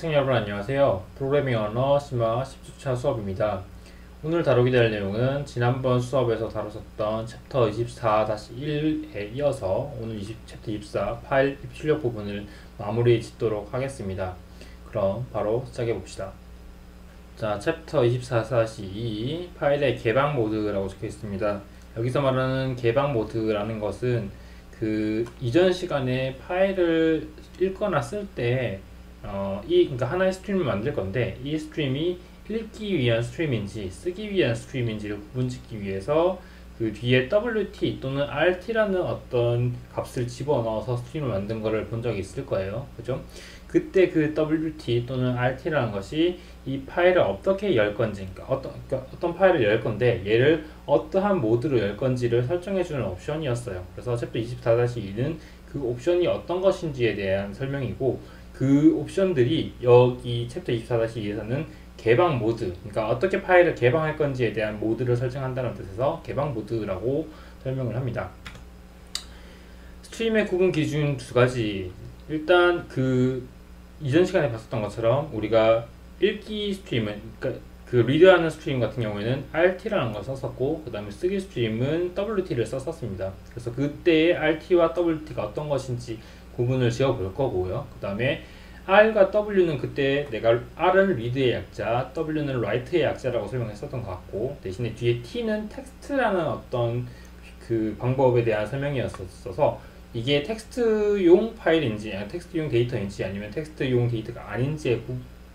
학생 여러분 안녕하세요. 프로그래밍 언어 심화 10주차 수업입니다. 오늘 다루게 될 내용은 지난번 수업에서 다뤘었던 챕터 24-1에 이어서 오늘 챕터 24 파일 입출력 부분을 마무리 짓도록 하겠습니다. 그럼 바로 시작해 봅시다. 자, 챕터 24-2 파일의 개방 모드라고 적혀 있습니다. 여기서 말하는 개방 모드라는 것은 그 이전 시간에 파일을 읽거나 쓸때 그러니까 하나의 스트림을 만들 건데 이 스트림이 읽기 위한 스트림인지 쓰기 위한 스트림인지를 구분짓기 위해서 그 뒤에 WT 또는 RT라는 어떤 값을 집어넣어서 스트림을 만든 거를 본 적이 있을 거예요. 그죠? 그때 그 WT 또는 RT라는 것이 이 파일을 어떻게 열 건지, 그러니까 어떤 파일을 열 건데 얘를 어떠한 모드로 열 건지를 설정해주는 옵션이었어요. 그래서 챕터 24-2는 그 옵션이 어떤 것인지에 대한 설명이고 그 옵션들이 여기 챕터 24-2에서는 개방 모드, 그러니까 어떻게 파일을 개방할 건지에 대한 모드를 설정한다는 뜻에서 개방 모드라고 설명을 합니다. 스트림의 구분 기준 두 가지. 일단 그 이전 시간에 봤었던 것처럼 우리가 읽기 스트림은, 그러니까 그 리드하는 스트림 같은 경우에는 RT라는 걸 썼었고 그 다음에 쓰기 스트림은 WT를 썼었습니다. 그래서 그때의 RT와 WT가 어떤 것인지 구분을 지어 볼 거고요. 그 다음에 R과 W는 그때 내가 R은 리드의 약자, W는 라이트의 약자라고 설명했었던 것 같고 대신에 뒤에 T는 텍스트라는 어떤 그 방법에 대한 설명이었어서 이게 텍스트용 파일인지 텍스트용 데이터인지 아니면 텍스트용 데이터가 아닌지에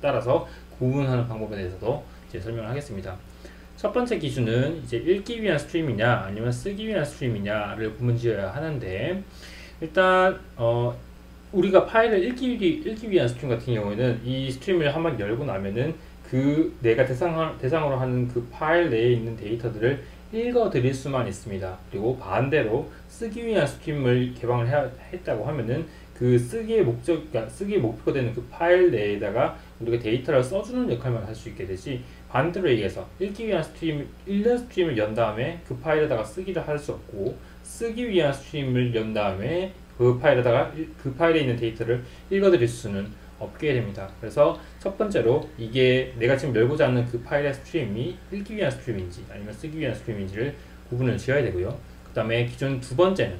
따라서 구분하는 방법에 대해서도 이제 설명을 하겠습니다. 첫 번째 기준은 이제 읽기 위한 스트림이냐 아니면 쓰기 위한 스트림이냐를 구분지어야 하는데 일단 우리가 파일을 읽기 위한 스트림 같은 경우에는 이 스트림을 한번 열고 나면은 그 내가 대상으로 하는 그 파일 내에 있는 데이터들을 읽어 드릴 수만 있습니다. 그리고 반대로 쓰기 위한 스트림을 개방을 했다고 하면은 그 쓰기의 목표가 되는 그 파일 내에다가 우리가 데이터를 써주는 역할만 할 수 있게 되지, 반대로 얘기해서 읽는 스트림을 연 다음에 그 파일에다가 쓰기를 할 수 없고 쓰기 위한 스트림을 연 다음에 그 파일에다가 그 파일에 있는 데이터를 읽어드릴 수는 없게 됩니다. 그래서 첫 번째로 이게 내가 지금 열고자 하는 그 파일의 스트림이 읽기 위한 스트림인지 아니면 쓰기 위한 스트림인지를 구분을 지어야 되고요. 그 다음에 기존 두 번째는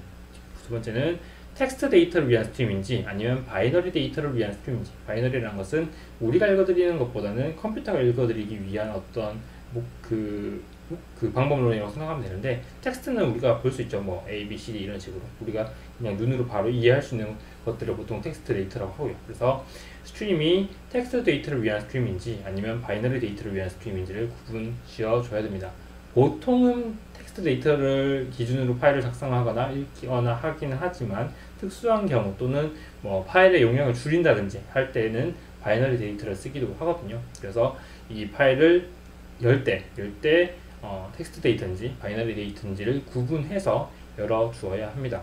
텍스트 데이터를 위한 스트림인지 아니면 바이너리 데이터를 위한 스트림인지. 바이너리라는 것은 우리가 읽어드리는 것보다는 컴퓨터가 읽어드리기 위한 어떤 그 방법론이라고 생각하면 되는데, 텍스트는 우리가 볼 수 있죠. 뭐 A, B, C, D 이런 식으로 우리가 그냥 눈으로 바로 이해할 수 있는 것들을 보통 텍스트 데이터라고 하고요. 그래서 스트림이 텍스트 데이터를 위한 스트림인지 아니면 바이너리 데이터를 위한 스트림인지를 구분 지어 줘야 됩니다. 보통은 텍스트 데이터를 기준으로 파일을 작성하거나 읽거나 하기는 하지만 특수한 경우 또는 뭐 파일의 용량을 줄인다든지 할 때는 바이너리 데이터를 쓰기도 하거든요. 그래서 이 파일을 열 때 텍스트 데이터인지 바이너리 데이터인지를 구분해서 열어 주어야 합니다.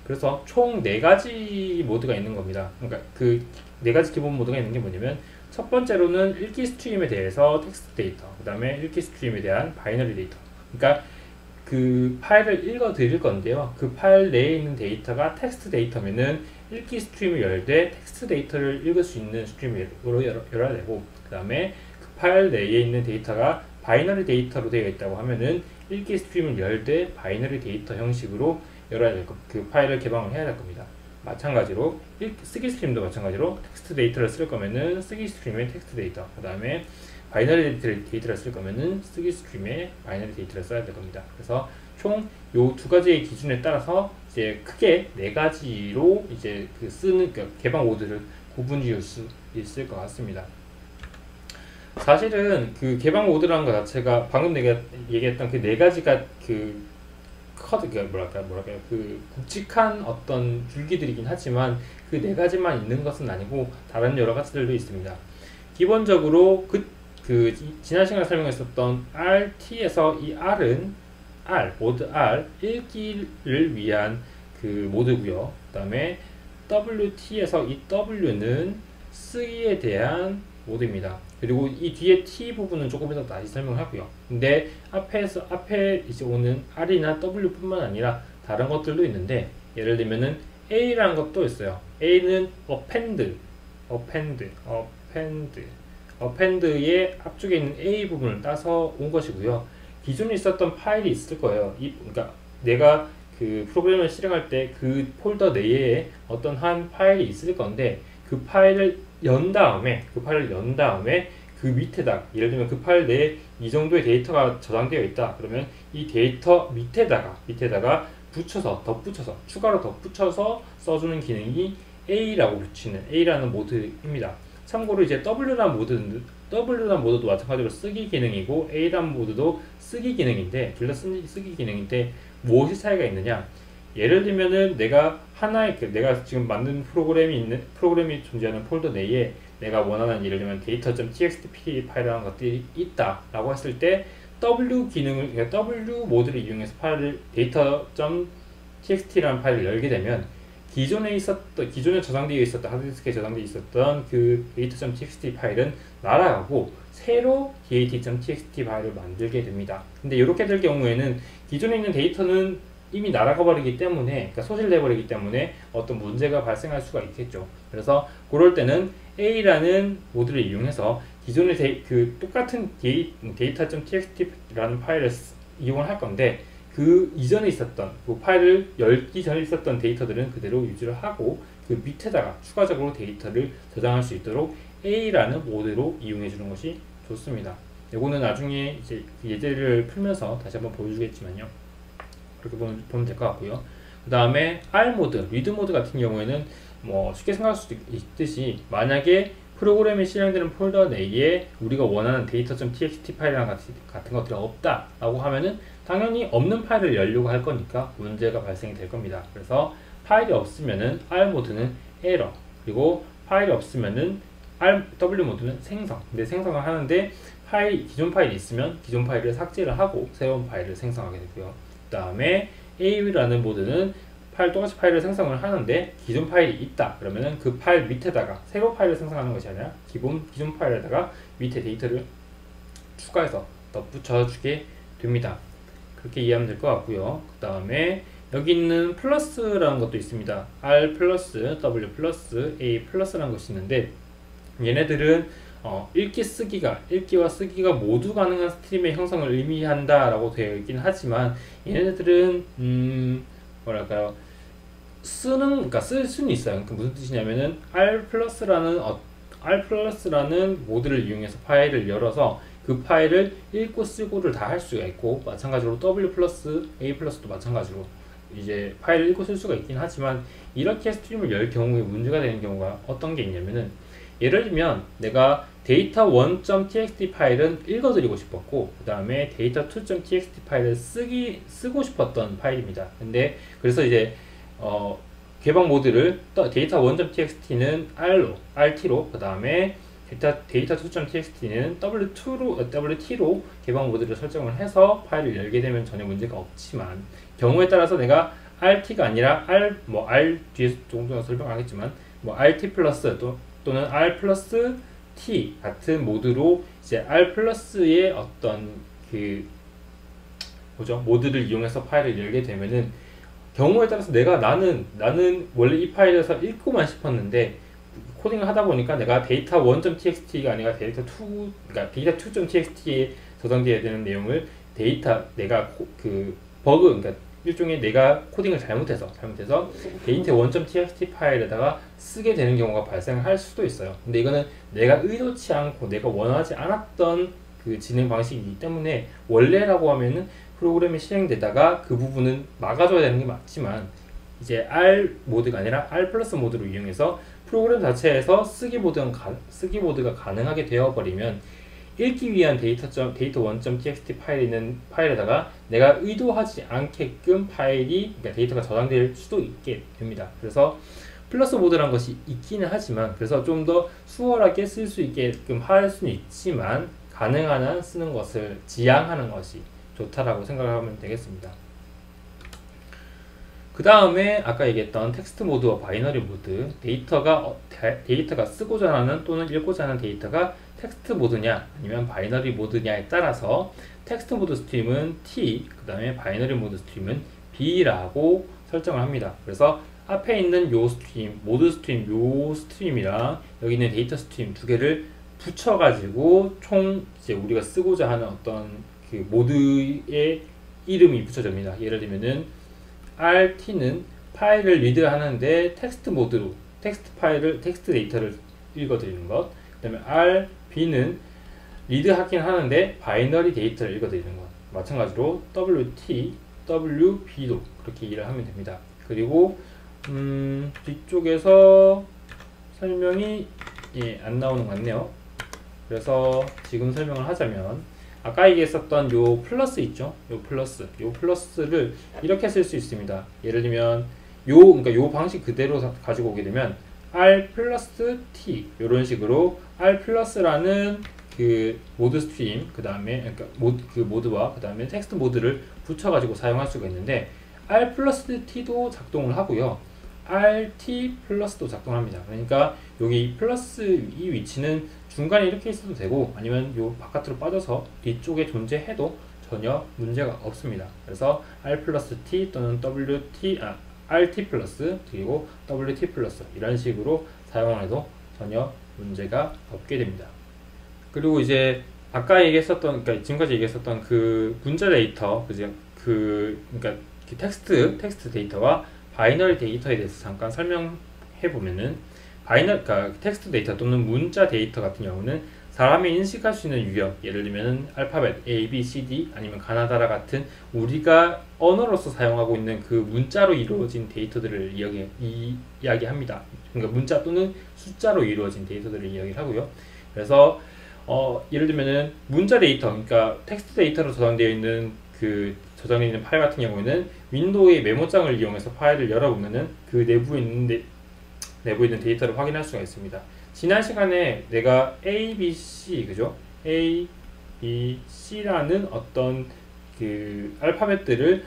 그래서 총 4가지 모드가 있는 겁니다. 그러니까 그 4가지 기본 모드가 있는 게 뭐냐면, 첫 번째로는 읽기 스트림에 대해서 텍스트 데이터, 그 다음에 읽기 스트림에 대한 바이너리 데이터. 그러니까 그 파일을 읽어 드릴 건데요. 그 파일 내에 있는 데이터가 텍스트 데이터면은 읽기 스트림을 열되 텍스트 데이터를 읽을 수 있는 스트림으로 열어야 되고, 그 다음에 그 파일 내에 있는 데이터가 바이너리 데이터로 되어 있다고 하면은 읽기 스트림을 열되 바이너리 데이터 형식으로 열어야 될 겁니다. 그 파일을 개방을 해야 될 겁니다. 마찬가지로 쓰기 스트림도 마찬가지로 텍스트 데이터를 쓸 거면은 쓰기 스트림의 텍스트 데이터, 그 다음에 바이너리 데이터를 쓸 거면은 쓰기 스트림의 바이너리 데이터를 써야 될 겁니다. 그래서 총 요 두 가지의 기준에 따라서 이제 크게 4가지로 이제 그 쓰는 개방 모드를 구분 지을 수 있을 것 같습니다. 사실은 그 개방 모드라는 것 자체가 방금 내가 얘기했던 그 4가지가 그 그 굵직한 어떤 줄기들이긴 하지만 그 4가지만 있는 것은 아니고 다른 여러 가지들도 있습니다. 기본적으로 지난 시간에 설명했었던 RT에서 이 R은 모드 R 읽기를 위한 그 모드고요. 그 다음에 WT에서 이 W는 쓰기에 대한 모드입니다. 그리고 이 뒤에 T 부분은 조금 이따 다시 설명을 하고요. 근데 앞에 이제 오는 R이나 W 뿐만 아니라 다른 것들도 있는데, 예를 들면은 A라는 것도 있어요. A는 append, append의 앞쪽에 있는 A 부분을 따서 온 것이고요. 기존에 있었던 파일이 있을 거예요. 그러니까 내가 그 프로그램을 실행할 때 그 폴더 내에 어떤 한 파일이 있을 건데 그 파일을 연 다음에 그 밑에다, 예를 들면 그 파일 내에 이 정도의 데이터가 저장되어 있다 그러면 이 데이터 밑에다가 추가로 덧붙여서 써주는 기능이 A라는 모드입니다. 참고로 이제 W란 모드도 마찬가지로 쓰기 기능이고 A란 모드도 쓰기 기능인데, 둘 다 쓰기 기능인데 무엇이 차이가 있느냐? 예를 들면은 내가 내가 지금 만든 프로그램이 존재하는 폴더 내에 내가 원하는, 예를 들면 data.txt 파일이라는 것들이 있다라고 했을 때 그러니까 W 모드를 이용해서 data.txt라는 파일을 열게 되면 기존에 저장되어 있었던 하드디스크에 저장되어 있었던 그 data.txt 파일은 날아가고 새로 dat.txt 파일을 만들게 됩니다. 근데 이렇게 될 경우에는 기존에 있는 데이터는 이미 날아가 버리기 때문에, 그러니까 소실돼 버리기 때문에 어떤 문제가 발생할 수가 있겠죠. 그래서 그럴 때는 A라는 모드를 이용해서 기존의 똑같은 data.txt라는 파일을 이용을 할 건데 그 이전에 있었던 그 파일을 열기 전에 있었던 데이터들은 그대로 유지를 하고 그 밑에다가 추가적으로 데이터를 저장할 수 있도록 A라는 모드로 이용해 주는 것이 좋습니다. 이거는 나중에 이제 예제를 풀면서 다시 한번 보여주겠지만요. 그렇게 보면 될 것 같고요. 그 다음에 R 모드, 리드 모드 같은 경우에는 뭐 쉽게 생각할 수도 있듯이, 만약에 프로그램이 실행되는 폴더 내에 우리가 원하는 data.txt 파일이랑 같은 것들이 없다라고 하면은 당연히 없는 파일을 열려고 할 거니까 문제가 발생이 될 겁니다. 그래서 파일이 없으면은 R 모드는 에러, 그리고 파일이 없으면은 W 모드는 생성. 근데 생성을 하는데 기존 파일이 있으면 기존 파일을 삭제를 하고 새로운 파일을 생성하게 되고요. 그 다음에 A라는 모드는 똑같이 파일을 생성을 하는데 기존 파일이 있다 그러면은 그 파일 밑에다가 새로 파일을 생성하는 것이 아니라 기존 파일에다가 밑에 데이터를 추가해서 덧붙여 주게 됩니다. 그렇게 이해하면 될 것 같고요. 그 다음에 여기 있는 플러스라는 것도 있습니다. R 플러스, W 플러스, A 플러스라는 것이 있는데 얘네들은 읽기와 쓰기가 모두 가능한 스트림의 형성을 의미한다 라고 되어 있긴 하지만 얘네들은 뭐랄까요, 그러니까 쓸 수는 있어요. 그러니까 무슨 뜻이냐면은 R 플러스라는 모드를 이용해서 파일을 열어서 그 파일을 읽고 쓰고를 다 할 수가 있고, 마찬가지로 W 플러스, A 플러스도 마찬가지로 이제 파일을 읽고 쓸 수가 있긴 하지만 이렇게 스트림을 열 경우에 문제가 되는 경우가 어떤 게 있냐면은, 예를 들면 내가 data1.txt 파일은 읽어드리고 싶었고 그 다음에 data2.txt 파일을 쓰고 싶었던 파일입니다. 근데 그래서 이제 개방 모드를 data1.txt는 RT로, 그 다음에 data2.txt는 WT로 개방 모드를 설정을 해서 파일을 열게 되면 전혀 문제가 없지만, 경우에 따라서 내가 RT가 아니라 R 뒤에서 조금 더 설명하겠지만 RT 플러스 또는 R 플러스 T 같은 모드로 이제 R 플러스의 어떤 모드를 이용해서 파일을 열게 되면은, 경우에 따라서 나는 원래 이 파일에서 읽고만 싶었는데 코딩을 하다 보니까 내가 data1.txt가 아니라 그러니까 data2.txt에 저장되어야 되는 내용을 그러니까 일종의 내가 코딩을 잘못해서 data1.txt 파일에다가 쓰게 되는 경우가 발생할 수도 있어요. 근데 이거는 내가 의도치 않고 내가 원하지 않았던 그 진행 방식이기 때문에 원래라고 하면은 프로그램이 실행되다가 그 부분은 막아줘야 되는 게 맞지만, 이제 R 모드가 아니라 R 플러스 모드를 이용해서 프로그램 자체에서 쓰기 모드가 가능하게 되어버리면 읽기 위한 data1.txt 파일에다가 내가 의도하지 않게끔 그러니까 데이터가 저장될 수도 있게 됩니다. 그래서 플러스 모드라는 것이 있기는 하지만, 그래서 좀 더 수월하게 쓸 수 있게끔 할 수는 있지만 가능한 한 쓰는 것을 지양하는 것이 좋다라고 생각하면 되겠습니다. 그 다음에 아까 얘기했던 텍스트 모드와 바이너리 모드, 데이터가 쓰고자 하는 또는 읽고자 하는 데이터가 텍스트 모드냐 아니면 바이너리 모드냐에 따라서 텍스트 모드 스트림은 T, 그 다음에 바이너리 모드 스트림은 B라고 설정을 합니다. 그래서 앞에 있는 요 스트림, 모드 스트림, 요 스트림이랑 여기 있는 데이터 스트림 두 개를 붙여가지고 총 이제 우리가 쓰고자 하는 어떤 그 모드의 이름이 붙여집니다. 예를 들면은 RT는 파일을 리드하는데 텍스트 모드로 텍스트 데이터를 읽어드리는 것. 그다음에 RB는 리드하긴 하는데 바이너리 데이터를 읽어드리는 것. 마찬가지로 WT, WB도 그렇게 일을 하면 됩니다. 그리고 뒤쪽에서 설명이 안 나오는 것 같네요. 그래서 지금 설명을 하자면 아까 얘기했었던 요 플러스 있죠? 요 플러스를 이렇게 쓸 수 있습니다. 예를 들면 그러니까 요 방식 그대로 가지고 오게 되면 R 플러스 T 이런 식으로 R 플러스라는 그 모드 스트림 그 다음에 그러니까 모드와 그 다음에 텍스트 모드를 붙여가지고 사용할 수가 있는데 R 플러스 T도 작동을 하고요. RT 플러스도 작동합니다. 그러니까 여기 플러스 이 위치는 중간에 이렇게 있어도 되고 아니면 요 바깥으로 빠져서 뒤쪽에 존재해도 전혀 문제가 없습니다. 그래서 R 플러스 T 또는 RT 플러스 그리고 WT 플러스 이런 식으로 사용해도 전혀 문제가 없게 됩니다. 그리고 이제 아까 얘기했었던 그러니까 지금까지 얘기했었던 그 문자 데이터 그러니까 텍스트 데이터와 바이너리 데이터에 대해서 잠깐 설명해 보면은 그러니까 텍스트 데이터 또는 문자 데이터 같은 경우는 사람이 인식할 수 있는 유형, 예를 들면 알파벳 A, B, C, D 아니면 가나다라 같은 우리가 언어로서 사용하고 있는 그 문자로 이루어진 데이터들을 이야기합니다. 그러니까 문자 또는 숫자로 이루어진 데이터들을 이야기하고요. 그래서 예를 들면은 문자 데이터, 그러니까 텍스트 데이터로 저장되어 있는 파일 같은 경우에는 윈도우의 메모장을 이용해서 파일을 열어보면은 그 내부에 있는 데이터를 확인할 수가 있습니다. 지난 시간에 내가 A, B, C, 그죠? A, B, C라는 어떤 그 알파벳들을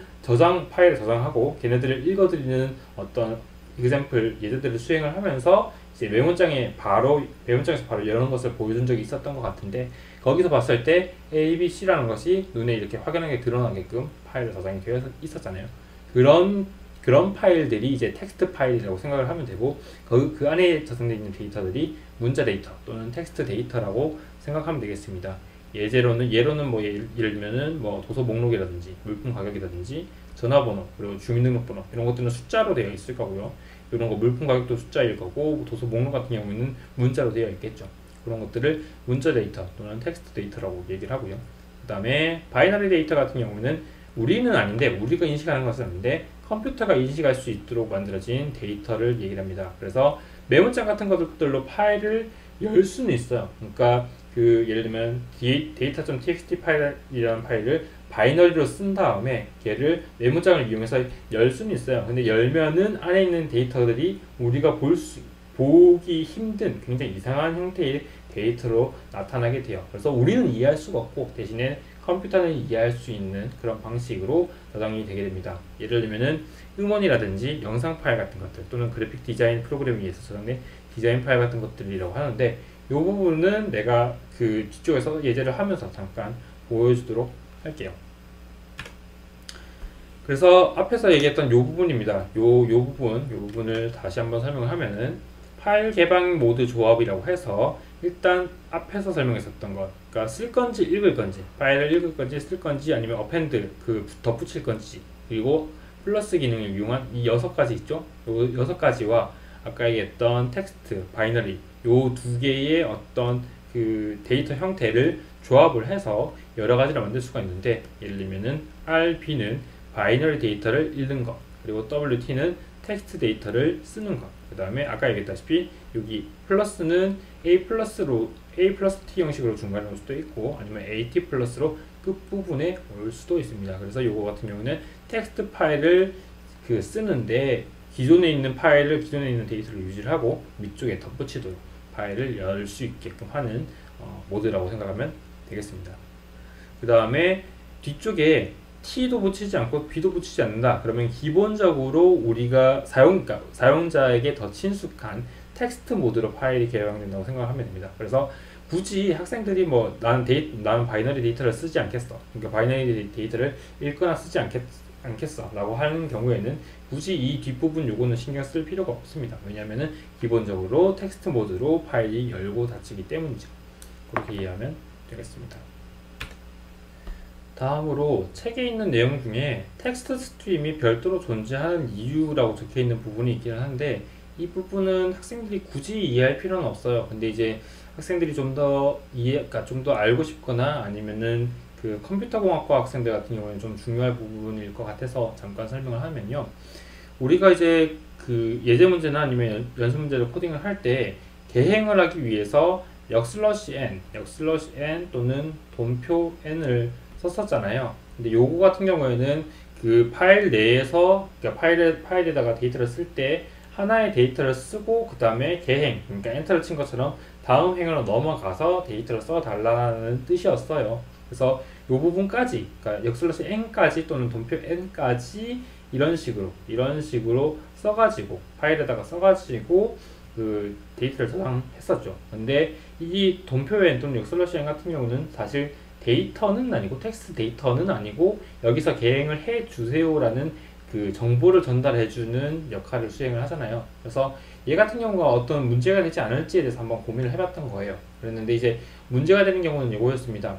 파일에 저장하고 걔네들을 읽어드리는 어떤 예제들을 수행을 하면서 이제 메모장에서 바로 여는 것을 보여준 적이 있었던 것 같은데 거기서 봤을 때 A, B, C라는 것이 눈에 이렇게 확연하게 드러나게끔 파일에 저장이 되어 있었잖아요. 그런 파일들이 이제 텍스트 파일이라고 생각을 하면 되고 그 안에 저장되어 있는 데이터들이 문자 데이터 또는 텍스트 데이터라고 생각하면 되겠습니다. 예로는 뭐 예를 들면은 뭐 도서 목록이라든지 물품 가격이라든지 전화번호 그리고 주민등록번호 이런 것들은 숫자로 되어 있을 거고요. 이런 거 물품 가격도 숫자일 거고 도서 목록 같은 경우는 문자로 되어 있겠죠. 그런 것들을 문자 데이터 또는 텍스트 데이터라고 얘기를 하고요. 그 다음에 바이너리 데이터 같은 경우는 우리는 아닌데 우리가 인식하는 것은 아닌데 컴퓨터가 인식할 수 있도록 만들어진 데이터를 얘기를 합니다. 그래서 메모장 같은 것들로 파일을 열 수는 있어요. 그러니까 예를 들면 data.txt 파일이라는 파일을 바이너리로 쓴 다음에 걔를 메모장을 이용해서 열 수는 있어요. 근데 열면은 안에 있는 데이터들이 우리가 보기 힘든 굉장히 이상한 형태의 데이터로 나타나게 돼요. 그래서 우리는 이해할 수가 없고 대신에 컴퓨터는 이해할 수 있는 그런 방식으로 저장이 되게 됩니다. 예를 들면은 음원이라든지 영상 파일 같은 것들 또는 그래픽 디자인 프로그램에 의해서 저장된 디자인 파일 같은 것들이라고 하는데 이 부분은 내가 뒤쪽에서 예제를 하면서 잠깐 보여주도록 할게요. 그래서 앞에서 얘기했던 이 부분입니다. 이 부분을 다시 한번 설명을 하면은 파일 개방 모드 조합이라고 해서 일단 앞에서 설명했었던 것, 그러니까 쓸 건지 읽을 건지, 파일을 읽을 건지 쓸 건지 아니면 어펜드 덧붙일 건지, 그리고 플러스 기능을 이용한 이 6가지 있죠? 이 6가지와 아까 얘기했던 텍스트, 바이너리 요 두 개의 어떤 데이터 형태를 조합을 해서 여러 가지를 만들 수가 있는데 예를 들면은 RB는 바이너리 데이터를 읽는 것, 그리고 WT는 텍스트 데이터를 쓰는 것, 그 다음에 아까 얘기했다시피 여기 플러스는 A 플러스 T 형식으로 중간에 올 수도 있고 아니면 AT 플러스로 끝부분에 올 수도 있습니다. 그래서 요거 같은 경우는 텍스트 파일을 쓰는데 기존에 있는 데이터를 유지를 하고 위쪽에 덧붙이도록 파일을 열 수 있게끔 하는 모드라고 생각하면 되겠습니다. 그 다음에 뒤쪽에 T도 붙이지 않고 B도 붙이지 않는다. 그러면 기본적으로 우리가 사용자에게 더 친숙한 텍스트 모드로 파일이 개방된다고 생각하면 됩니다. 그래서 굳이 학생들이 나는 바이너리 데이터를 쓰지 않겠어. 그러니까 바이너리 데이터를 읽거나 쓰지 않겠어 라고 하는 경우에는 굳이 이 뒷부분 요거는 신경 쓸 필요가 없습니다. 왜냐면은 기본적으로 텍스트 모드로 파일이 열고 닫히기 때문이죠. 그렇게 이해하면 되겠습니다. 다음으로 책에 있는 내용 중에 텍스트 스트림이 별도로 존재하는 이유라고 적혀 있는 부분이 있긴 한데, 이 부분은 학생들이 굳이 이해할 필요는 없어요. 근데 이제 학생들이 좀 더 그러니까 좀 더 알고 싶거나 아니면은 그 컴퓨터공학과 학생들 같은 경우에는 좀 중요할 부분일 것 같아서 잠깐 설명을 하면요. 우리가 이제 그 예제 문제나 아니면 연습 문제를 코딩을 할 때 개행을 하기 위해서 n 또는 돈표 n을 썼었잖아요. 근데 요거 같은 경우에는 그 파일 내에서, 그러니까 파일에다가 데이터를 쓸 때 하나의 데이터를 쓰고 그 다음에 개행, 그러니까 엔터를 친 것처럼 다음 행으로 넘어가서 데이터를 써달라는 뜻이었어요. 그래서 이 부분까지, 그러니까 n까지 또는 돈표 n까지 이런 식으로 써가지고 파일에다가 써가지고 그 데이터를 저장했었죠. 근데 이 돈표 n 또는 n 같은 경우는 사실 데이터는 아니고, 텍스트 데이터는 아니고, 여기서 개행을 해 주세요라는 그 정보를 전달해주는 역할을 수행을 하잖아요. 그래서 얘 같은 경우가 어떤 문제가 되지 않을지에 대해서 한번 고민을 해봤던 거예요. 그랬는데 이제 문제가 되는 경우는 이거였습니다.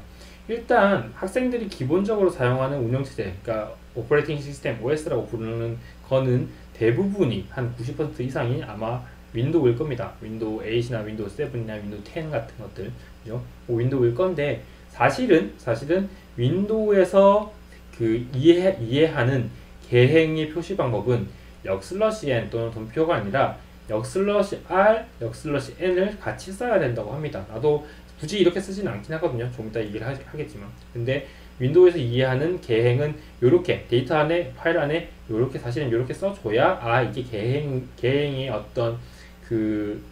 일단 학생들이 기본적으로 사용하는 운영체제, 그러니까 오퍼레이팅 시스템 OS라고 부르는 거는 대부분이 한 90% 이상이 아마 윈도우일 겁니다. 윈도우 8이나 윈도우 7이나 윈도우 10 같은 것들, 그죠? 윈도우일 건데, 사실은 윈도우에서 그 이해하는 개행의 표시 방법은 n 또는 돈표가 아니라 r, n을 같이 써야 된다고 합니다. 나도 굳이 이렇게 쓰지는 않긴 하거든요. 좀 이따 얘기를 하겠지만. 근데 윈도우에서 이해하는 개행은 요렇게 데이터 안에, 파일 안에 요렇게, 사실은 요렇게 써줘야 이게 개행의 어떤 그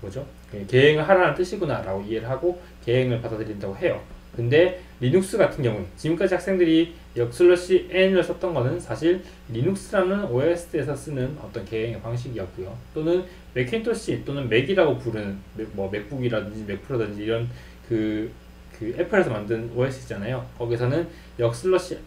뭐죠? 개행을 하라는 뜻이구나 라고 이해를 하고 개행을 받아들인다고 해요. 근데 리눅스 같은 경우에 지금까지 학생들이 n을 썼던 거는 사실 리눅스라는 OS에서 쓰는 어떤 개행의 방식이었고요. 또는 맥킨토시 또는 맥이라고 부르는 뭐 맥북이라든지 맥프로든지 이런 그 애플에서 만든 OS 있잖아요. 거기서는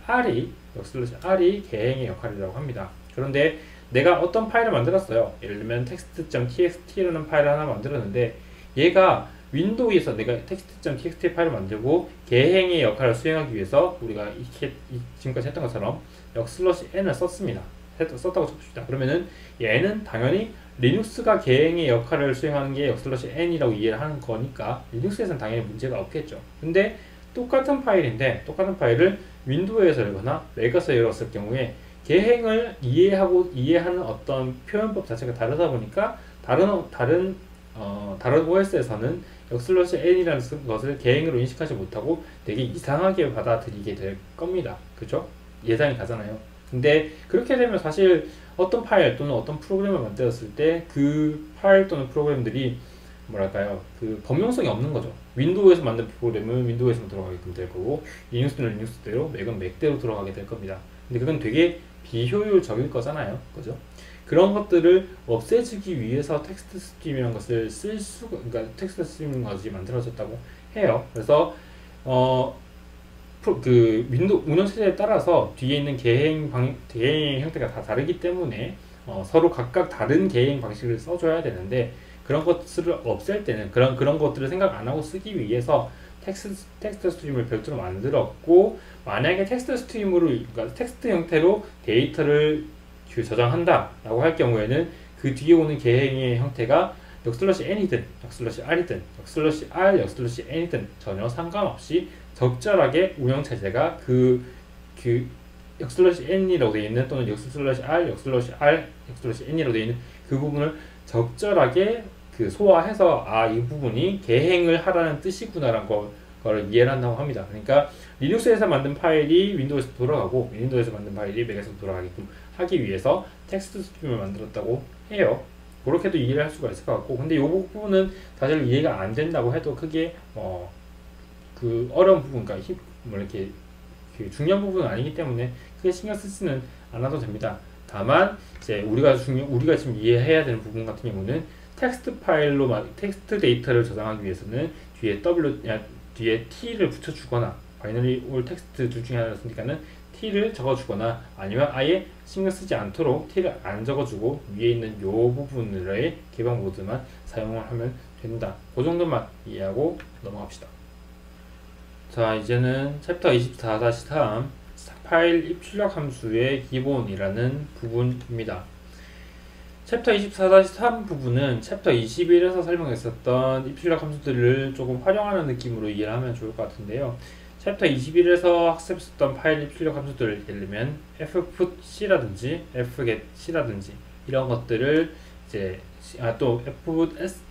r이 개행의 역할이라고 합니다. 그런데 내가 어떤 파일을 만들었어요. 예를 들면 text.txt라는 파일을 하나 만들었는데, 얘가 윈도우에서 내가 text.txt 파일을 만들고 개행의 역할을 수행하기 위해서 우리가 지금까지 했던 것처럼 n을 썼다고 칩시다. 그러면은 얘는 당연히 리눅스가 개행의 역할을 수행하는 게 n이라고 이해를 하는 거니까 리눅스에서는 당연히 문제가 없겠죠. 근데 똑같은 파일을 윈도우에서 열거나 맥에서 열었을 경우에 개행을 이해하는 어떤 표현법 자체가 다르다 보니까 다른 OS에서는 n이라는 것을 개행으로 인식하지 못하고 되게 이상하게 받아들이게 될 겁니다. 그죠? 예상이 가잖아요. 근데 그렇게 되면 사실 어떤 파일 또는 어떤 프로그램을 만들었을 때 그 파일 또는 프로그램들이 뭐랄까요, 그 범용성이 없는 거죠. 윈도우에서 만든 프로그램은 윈도우에서 들어가게끔 될 거고, 리눅스는 리눅스대로, 맥은 맥대로 들어가게 될 겁니다. 근데 그건 되게 비효율적일 거잖아요. 그죠? 그런 것들을 없애주기 위해서 텍스트 스트림이라는 것을 그러니까 텍스트 스트리밍 것이 만들어졌다고 해요. 그래서 그 윈도우 운영체제에 따라서 뒤에 있는 개행 형태가 다 다르기 때문에 서로 각각 다른 개행 방식을 써줘야 되는데, 그런 것들을 없앨 때는 그런 것들을 생각 안 하고 쓰기 위해서 텍스트 스트림을 별도로 만들었고, 만약에 텍스트 스트림으로, 그러니까 텍스트 형태로 데이터를 저장한다 라고 할 경우에는 그 뒤에 오는 개행의 형태가 n이든 r이든 n이든 전혀 상관없이 적절하게 운영체제가 n이라고 되어 있는, 또는 n이라고 되어 있는 그 부분을 적절하게 소화해서 이 부분이 개행을 하라는 뜻이구나라는 거를 이해를 한다고 합니다. 그러니까 리눅스에서 만든 파일이 윈도우에서 돌아가고, 윈도우에서 만든 파일이 맥에서 돌아가게끔 하기 위해서 텍스트 스트림을 만들었다고 해요. 그렇게도 이해를 할 수가 있을 것 같고, 근데 이 부분은 사실 이해가 안 된다고 해도 크게 그 어려운 부분, 그러니까 이렇게 중요한 부분은 아니기 때문에 크게 신경 쓰지는 않아도 됩니다. 다만 이제 우리가 지금 이해해야 되는 부분 같은 경우는 텍스트 데이터를 저장하기 위해서는 뒤에 t를 붙여주거나 바이너리 올 텍스트 둘 중에 하나를 쓰니까는 t를 적어주거나 아니면 아예 신경 쓰지 않도록 t를 안 적어주고 위에 있는 요 부분의 개방 모드만 사용을 하면 된다. 그 정도만 이해하고 넘어갑시다. 자, 이제는 챕터 24-3 파일 입출력 함수의 기본이라는 부분입니다. 챕터 24-3 부분은 챕터 21에서 설명했었던 입출력 함수들을 조금 활용하는 느낌으로 이해를 하면 좋을 것 같은데요. 챕터 21에서 학습했었던 파일 입출력 함수들, 예를 들면 fputc라든지 fgetc라든지 이런 것들을 이제 또 fputs,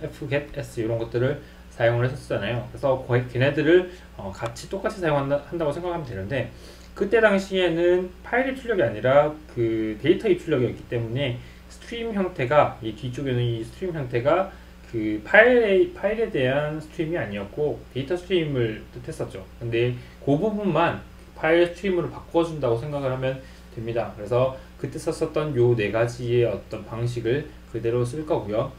fgets 이런 것들을 사용을 했었잖아요. 그래서 걔네들을 같이 똑같이 사용한다고 생각하면 되는데, 그때 당시에는 파일 입출력이 아니라 그 데이터 입출력이었기 때문에 스트림 형태가, 이 뒤쪽에는 이 스트림 형태가 그 파일에 대한 스트림이 아니었고 데이터 스트림을 뜻했었죠. 근데 그 부분만 파일 스트림으로 바꿔준다고 생각을 하면 됩니다. 그래서 그때 썼었던 요 네 가지의 어떤 방식을 그대로 쓸 거고요.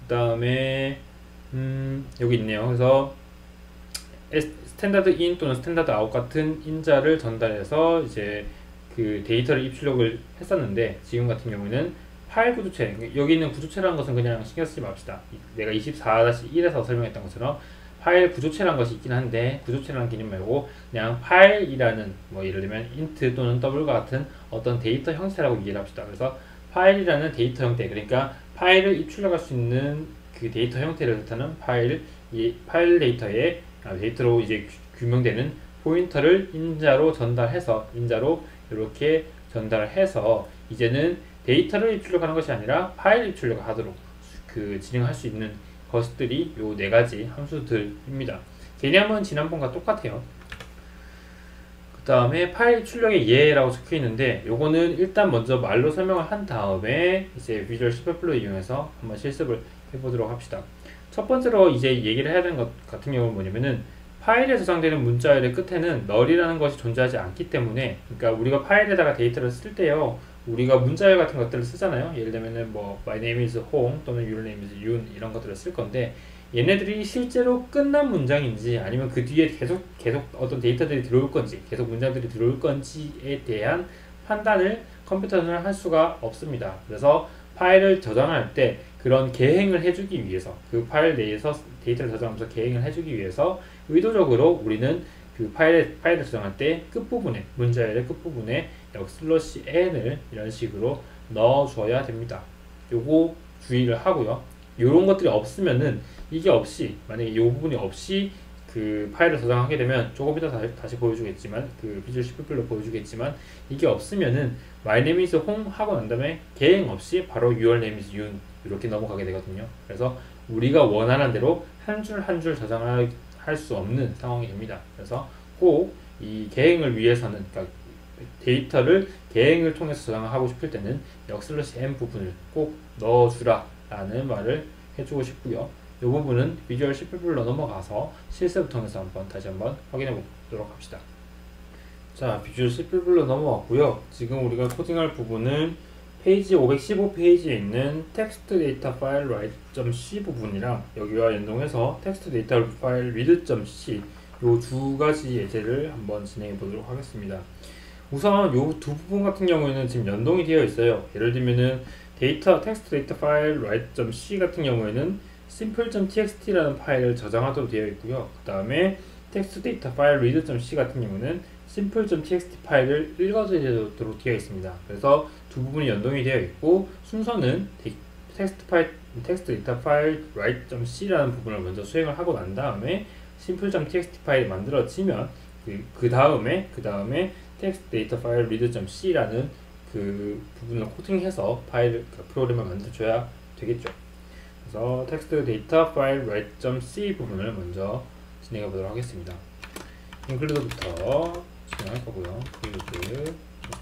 그 다음에 여기 있네요. 그래서 스탠다드 인 또는 스탠다드 아웃 같은 인자를 전달해서 이제 그 데이터를 입출력을 했었는데, 지금 같은 경우에는 파일 구조체, 여기 있는 구조체라는 것은 그냥 신경 쓰지 맙시다. 내가 24-1에서 설명했던 것처럼 파일 구조체라는 것이 있긴 한데, 구조체라는 개념 말고 그냥 파일이라는, 뭐 예를 들면 int 또는 w과 같은 어떤 데이터 형태라고 이해를 합시다. 그래서 파일이라는 데이터 형태, 그러니까 파일을 입출력할 수 있는 그 데이터 형태를 뜻하는 이 파일 데이터에 데이터로 이제 규명되는 포인터를 인자로 전달해서, 인자로 이렇게 전달해서 이제는 데이터를 입출력하는 것이 아니라 파일 입출력을 하도록 진행할 수 있는 것들이 요 네 가지 함수들입니다. 개념은 지난번과 똑같아요. 그 다음에 파일 입출력의 예라고 적혀 있는데, 요거는 일단 먼저 말로 설명을 한 다음에 이제 비주얼 C++ 이용해서 한번 실습을 해보도록 합시다. 첫 번째로 이제 얘기를 해야 되는 것 같은 경우는 뭐냐면은, 파일에 저장되는 문자열의 끝에는 널이라는 것이 존재하지 않기 때문에, 그러니까 우리가 파일에다가 데이터를 쓸 때요, 우리가 문자열 같은 것들을 쓰잖아요. 예를 들면은 뭐 my name is home 또는 your name is yoon 이런 것들을 쓸 건데, 얘네들이 실제로 끝난 문장인지 아니면 그 뒤에 계속 어떤 데이터들이 들어올 건지, 계속 문장들이 들어올 건지에 대한 판단을 컴퓨터는 할 수가 없습니다. 그래서 파일을 저장할 때 그런 계행을 해주기 위해서, 그 파일 내에서 데이터를 저장하면서 계행을 해주기 위해서 의도적으로 우리는 그 파일을 저장할 때 끝부분에, 문자열의 끝부분에 \n을 이런 식으로 넣어줘야 됩니다. 요거 주의를 하고요. 요런 것들이 없으면은, 이게 없이, 만약에 요 부분이 없이 그 파일을 저장하게 되면, 조금 이따 다시 보여주겠지만, 그 비주얼 C++로 보여주겠지만, 이게 없으면은 my name is home 하고 난 다음에 계행 없이 바로 your name is yoon 이렇게 넘어가게 되거든요. 그래서 우리가 원하는 대로 한 줄 한 줄 저장할 수 없는 상황이 됩니다. 그래서 꼭 이 계행을 위해서는, 그러니까 데이터를 계행을 통해서 저장을 하고 싶을 때는 \n 부분을 꼭 넣어주라 라는 말을 해주고 싶고요. 이 부분은 비주얼 C++로 넘어가서 실습을 통해서 다시 한번 확인해 보도록 합시다. 자, 비주얼 C++로 넘어왔고요. 지금 우리가 코딩할 부분은 페이지 515페이지에 있는 텍스트 데이터 파일 write.c 부분이랑 여기와 연동해서 텍스트 데이터 파일 read.c 요 두 가지 예제를 한번 진행해 보도록 하겠습니다. 우선 요 두 부분 같은 경우에는 지금 연동이 되어 있어요. 예를 들면은 텍스트 데이터 파일 write.c 같은 경우에는 simple.txt라는 파일을 저장하도록 되어 있고요. 그 다음에 텍스트 데이터 파일 read.c 같은 경우는 simple.txt 파일을 읽어드리도록 되어 있습니다. 그래서 두 부분이 연동이 되어 있고, 순서는 텍스트 데이터 파일 write.c라는 부분을 먼저 수행을 하고 난 다음에 simple.txt 파일이 만들어지면 그 다음에 텍스트 데이터 파일 read.c라는 그 부분을 코딩해서 프로그램을 만들어줘야 되겠죠. 그래서 텍스트 데이터 파일 write.c 부분을 먼저 진행해 보도록 하겠습니다. 인클루드부터 진행할 거고요. include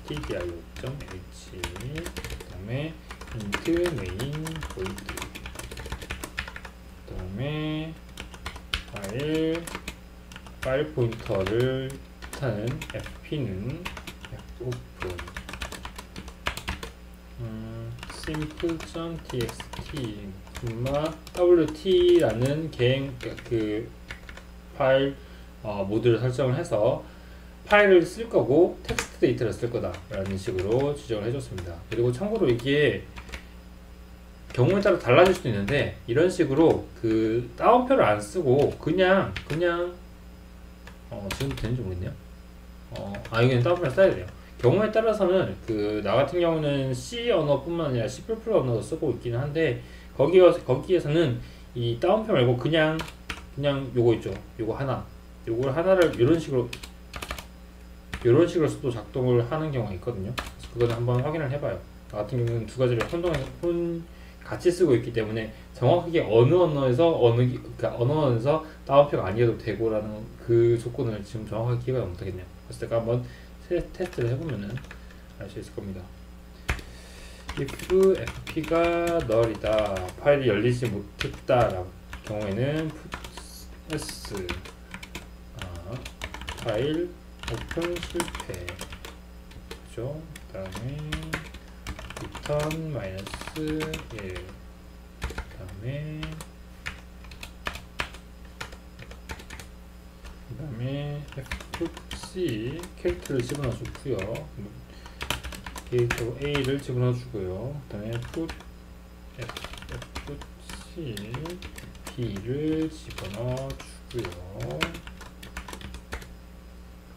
stdio.h 그 다음에 int main void 그 다음에 파일 포인터를 뜻하는 fp는 fopen simple.txt wt라는 그 파일 모드를 설정을 해서 파일을 쓸 거고 텍스트 데이터를 쓸 거다 라는 식으로 지정을 해줬습니다. 그리고 참고로 이게 경우에 따라 달라질 수도 있는데, 이런 식으로 그 따옴표를 안 쓰고 그냥 지금 되는지 모르겠네요. 여기는 따옴표를 써야 돼요. 경우에 따라서는 나 같은 경우는 C 언어뿐만 아니라 C++ 언어도 쓰고 있기는 한데, 거기에서는 이 따옴표 말고 그냥 요거 있죠. 요걸 하나를 이런 식으로 써도 작동을 하는 경우가 있거든요. 그래서 그거는 한번 확인을 해봐요. 나 같은 경우는 두 가지를 같이 쓰고 있기 때문에 정확하게 어느 언어에서 따옴표가 아니어도 되고라는 그 조건을 지금 정확하게 기억을 못하겠네요. 그래서 제가 한번 테스트를 해보면은 알 수 있을 겁니다. if fp가 null이다, 파일이 열리지 못했다 라는 경우에는 s 파일 오픈 실패, 그죠? 그 다음에 return -1, 그 다음에 fc 캐릭터를 집어넣어 주고요. 캐릭터 a를 집어넣어 주고요. 그 다음에 fc b를 집어넣어 주고요.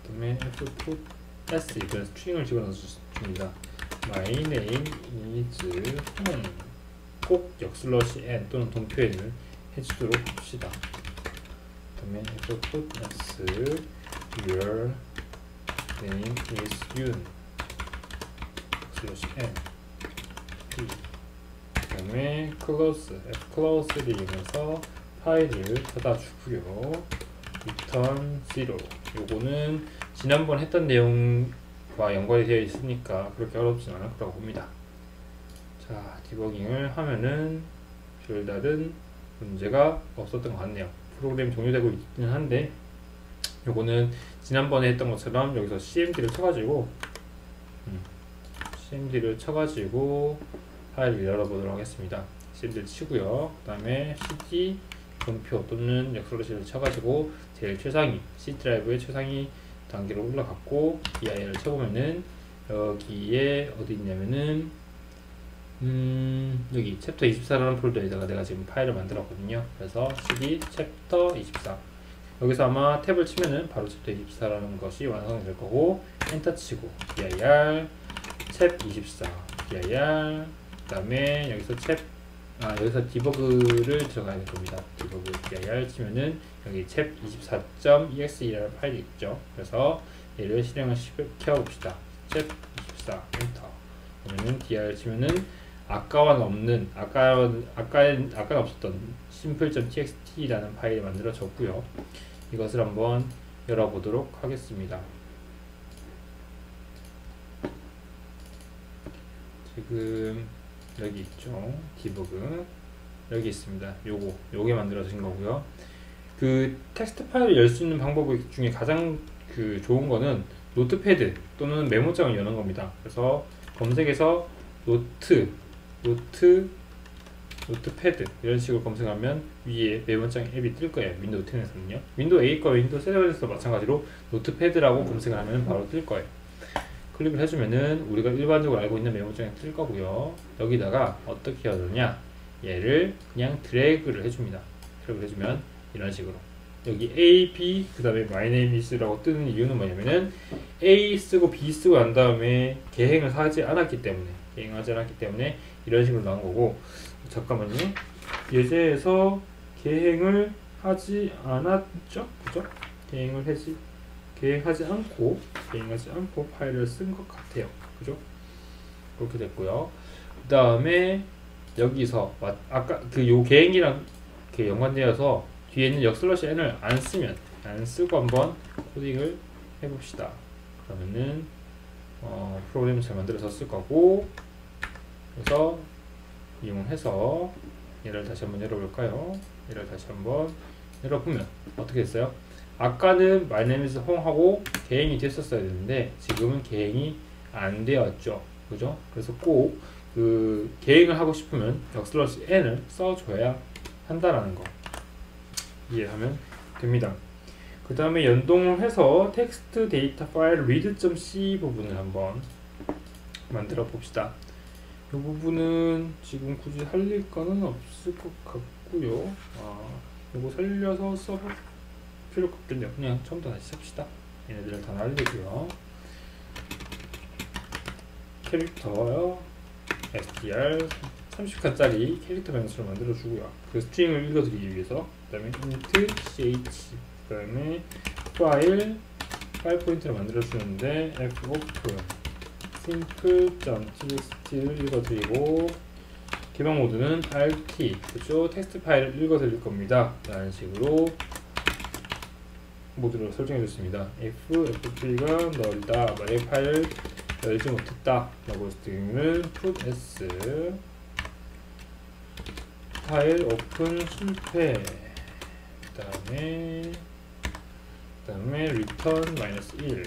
그 다음에 fs 이건 스트링을 집어넣어 줍니다. My name is 홍. 꼭 역/n 또는 동표 n을 해주도록 합시다. 그 다음에 s your name is 윤 역/n. 그 다음에 close를 이용해서 파일을 닫아주고요. return 0. 요거는 지난번 했던 내용과 연관이 되어 있으니까 그렇게 어렵진 않을 거라고 봅니다. 자, 디버깅을 하면은 별다른 문제가 없었던 것 같네요. 프로그램이 종료되고 있기는 한데, 요거는 지난번에 했던 것처럼 여기서 cmd를 쳐가지고 파일을 열어보도록 하겠습니다. cmd를 치고요. 그 다음에 cd 동표 또는 역/를 쳐가지고 제일 최상위 C 드라이브의 최상위 단계로 올라갔고, dir을 쳐보면은 여기에 어디 있냐면은 여기 챕터 24라는 폴더에다가 내가 지금 파일을 만들었거든요. 그래서 cd 챕터 24, 여기서 아마 탭을 치면은 바로 챕터 24라는 것이 완성이 될 거고, 엔터 치고 dir 챕 24 dir, 그 다음에 여기서 여기서 디버그를 들어가야 될 겁니다. 디버그 dir 치면은 여기 챕 24.exe라는 파일이 있죠. 그래서 얘를 실행을 시켜 봅시다. 챕 24 엔터. 그러면은 dir 치면은 아까는 없었던 simple.txt라는 파일이 만들어졌고요. 이것을 한번 열어보도록 하겠습니다. 지금 여기 있죠. 디버그 여기 있습니다. 요게 만들어진 거고요. 그 텍스트 파일을 열 수 있는 방법 중에 가장 좋은 거는 노트패드 또는 메모장을 여는 겁니다. 그래서 검색에서 노트패드 이런 식으로 검색하면 위에 메모장 앱이 뜰 거예요. 윈도우 10에서는요. 윈도우 8과 윈도우 7에서 마찬가지로 노트패드라고 검색을 하면 바로 뜰 거예요. 클릭을 해주면은 우리가 일반적으로 알고 있는 메모장이 뜰 거고요. 여기다가 어떻게 하느냐, 얘를 그냥 드래그를 해줍니다. 드래그를 해주면 이런 식으로 여기 A, B, 그 다음에 My name is라고 뜨는 이유는 뭐냐면은 A 쓰고 B 쓰고 난 다음에 계행을 하지 않았기 때문에 이런 식으로 나온 거고, 잠깐만요. 예제에서 계행을 하지 않았죠? 그죠? 계행하지 않고 파일을 쓴 것 같아요. 그죠? 그렇게 됐고요. 그 다음에 여기서 아까 요 계행이랑 연관되어서 뒤에 있는 역/n을 안 쓰고 한번 코딩을 해봅시다. 그러면은 프로그램을 잘 만들어서 쓸 거고, 그래서 이용해서 얘를 다시 한번 열어볼까요? 얘를 다시 한번 열어보면 어떻게 됐어요? 아까는 my name is 홍하고 계행이 됐었어야 되는데 지금은 계행이 안 되었죠. 그죠? 그래서 꼭 계행을 하고 싶으면 역/n을 써줘야 한다라는 거 이해하면 됩니다. 그 다음에 연동을 해서 텍스트 데이터 파일 read.c 부분을 한번 만들어 봅시다. 이 부분은 지금 굳이 살릴 거는 없을 것 같고요. 이거 살려서 써볼 필요가 없겠네요. 그냥 처음부터 다시 씁시다. 얘네들을 다 날리고요. 캐릭터 str 30칸짜리 캐릭터 변수를 만들어 주고요. 그 스트링을 읽어드리기 위해서. 그 다음에 int ch, 그 다음에 파일 포인트를 만들어 주는데 fopen simple.txt를 읽어드리고, 기본 모드는 rt, 그쵸? 텍스트 파일을 읽어드릴 겁니다. 라는 식으로 모드로 설정해 줬습니다. if fp가 널이다, 만약에 파일을 열지 못했다 라고 했을 때는 put s 파일 오픈 실패, 그 다음에 return -1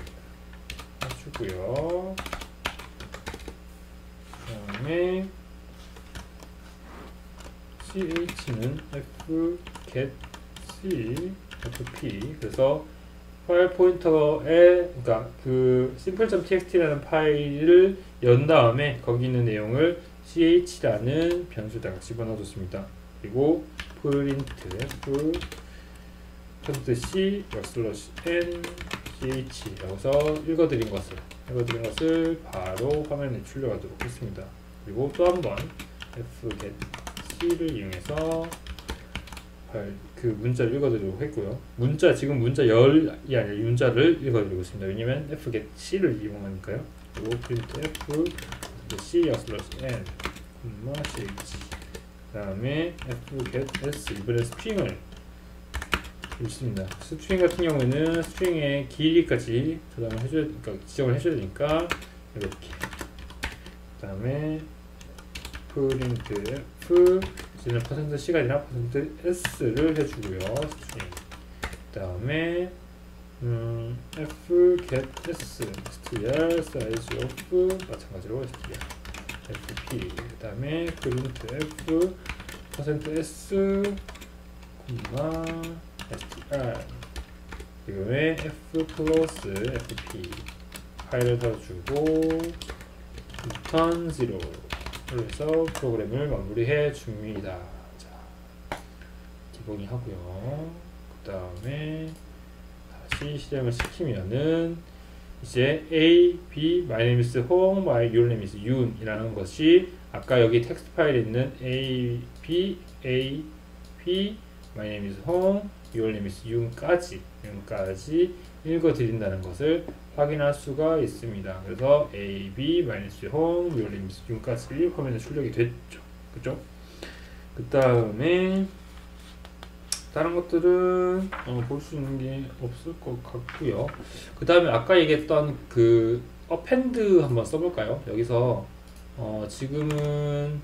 해주고요. 그 다음에 ch는 get c fp, 그래서 파일 포인터에, 그러니까 그 simple.txt라는 파일을 연 다음에 거기 있는 내용을 ch라는 변수에다가 집어넣어 줬습니다. 그리고 print f .c /n ch 라고서 읽어드린 것을 바로 화면에 출력하도록 했습니다. 그리고 또 한번 fget c를 이용해서 그 문자를 읽어드리도록 했고요. 지금 문자 열이 아니라 문자를 읽어드리고 있습니다. 왜냐면 fget c를 이용하니까요. 그리고 print f c /n ch, 그 다음에 fget s, 이번에 스트링을 있습니다. 스트링 같은 경우에는 스트링의 길이까지 지정을 해줘야 되니까 이렇게. 그 다음에 print f, 이제는 %c가 아니라 %s를 해주고요. 스트링. 그 다음에 f get s str size of, 마찬가지로 str fp, 그 다음에 print f %s str, 지금의 f 플러스 fp 파일을 달아주고 return 0 그래서 프로그램을 마무리해 줍니다. 자, 기본이 하고요. 그 다음에 다시 실행을 시키면은 이제 a, b, my name is home, your name is yoon 이라는 것이 아까 여기 텍스트 파일에 있는 a, b, my name is home, your name is yoon까지 읽어드린다는 것을 확인할 수가 있습니다. 그래서 a, b, my name is home, your name is yoon까지 화면에 출력이 됐죠. 그죠? 그 다음에 다른 것들은 볼 수 있는 게 없을 것 같고요. 그 다음에 아까 얘기했던 그 append 한번 써볼까요? 여기서 지금은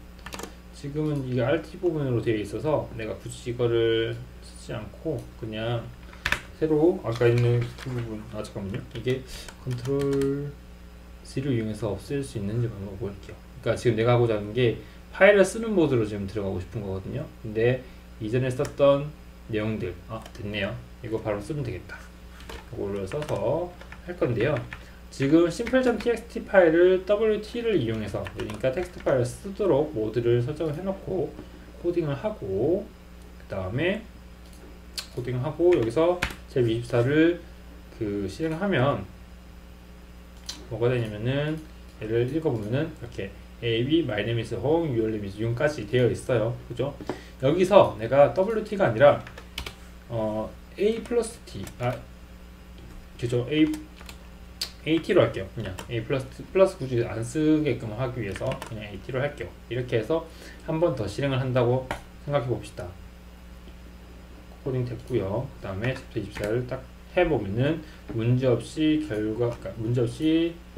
이게 RT 부분으로 되어 있어서 내가 굳이 이거를 쓰지 않고 그냥 새로 아까 있는 그 부분, 잠깐만요. 이게 컨트롤 C를 이용해서 없앨 수 있는지 한번 볼게요. 그러니까 지금 내가 하고자 하는 게 파일을 쓰는 모드로 지금 들어가고 싶은 거거든요. 근데 이전에 썼던 내용들, 됐네요. 이거 바로 쓰면 되겠다. 이거를 써서 할 건데요. 지금 simple.txt 파일을 wt를 이용해서, 그러니까 텍스트 파일을 쓰도록 모드를 설정을 해놓고 코딩을 하고, 그 다음에 코딩을 하고 여기서 제24를 실행하면 뭐가 되냐면은 얘를 읽어보면은 이렇게 A, B, my name is home, your name is yoon까지 되어 있어요. 그죠? 여기서 내가 WT가 아니라 A 플러스 T, 그죠? AT로 할게요. 그냥 A 플러스 굳이 안 쓰게끔 하기 위해서 그냥 AT로 할게요. 이렇게 해서 한 번 더 실행을 한다고 생각해 봅시다. 코딩 됐고요. 그 다음에 챕터 24를 딱 해보면은 문제없이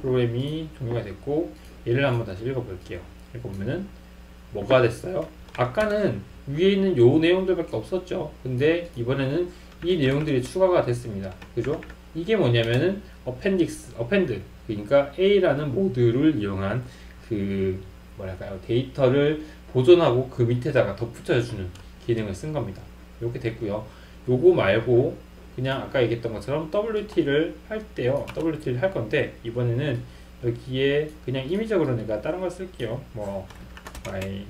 프로그램이 종료가 됐고, 얘를 한번 다시 읽어볼게요. 읽어보면은 뭐가 됐어요? 아까는 위에 있는 요 내용들밖에 없었죠. 근데 이번에는 이 내용들이 추가가 됐습니다. 그죠? 이게 뭐냐면은 append, 그러니까 A라는 모드를 이용한 데이터를 보존하고 그 밑에다가 덧붙여주는 기능을 쓴 겁니다. 이렇게 됐고요. 요거 말고 그냥 아까 얘기했던 것처럼 WT를 할 때요. WT를 할 건데 이번에는 여기에 그냥 임의적으로 내가 다른 걸 쓸게요. 뭐 my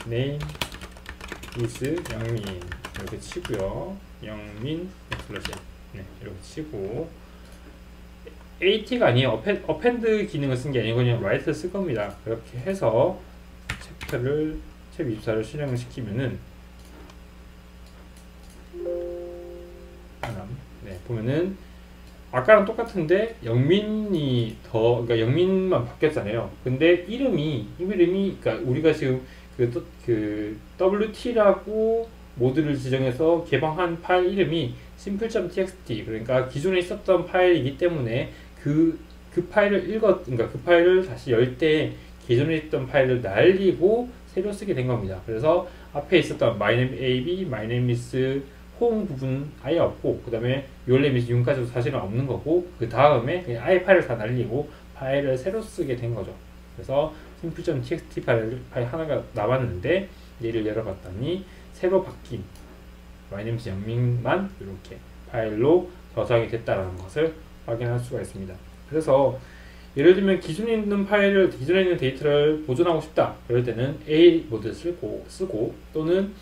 name is 영민 이렇게 치고요. 영민 슬러시 네, 이렇게 치고 AT가 아니에요. append 기능을 쓴 게 아니고 그냥 write를 쓸 겁니다. 그렇게 해서 챕터를 챕 24를 실행을 시키면은 네, 보면은 아까랑 똑같은데 영민이 그러니까 영민만 바뀌었잖아요. 근데 이름이 그러니까 우리가 지금 그 WT라고 모드를 지정해서 개방한 파일 이름이 simple.txt 그러니까 기존에 있었던 파일이기 때문에 그 파일을 그러니까 그 파일을 다시 열 때 기존에 있던 파일을 날리고 새로 쓰게 된 겁니다. 그래서 앞에 있었던 my name AB, my name is home 부분 아예 없고 그 다음에 your name is 윤까지도 사실은 없는 거고 그 다음에 그냥 아예 파일을 다 날리고 파일을 새로 쓰게 된 거죠. 그래서 simple.txt 파일 하나가 남았는데 얘를 열어봤더니 새로 바뀐 my name is 영민만 이렇게 파일로 저장이 됐다는 것을 확인할 수가 있습니다. 그래서 예를 들면 기존에 있는 데이터를 보존하고 싶다. 그럴 때는 A 모드를 쓰고 또는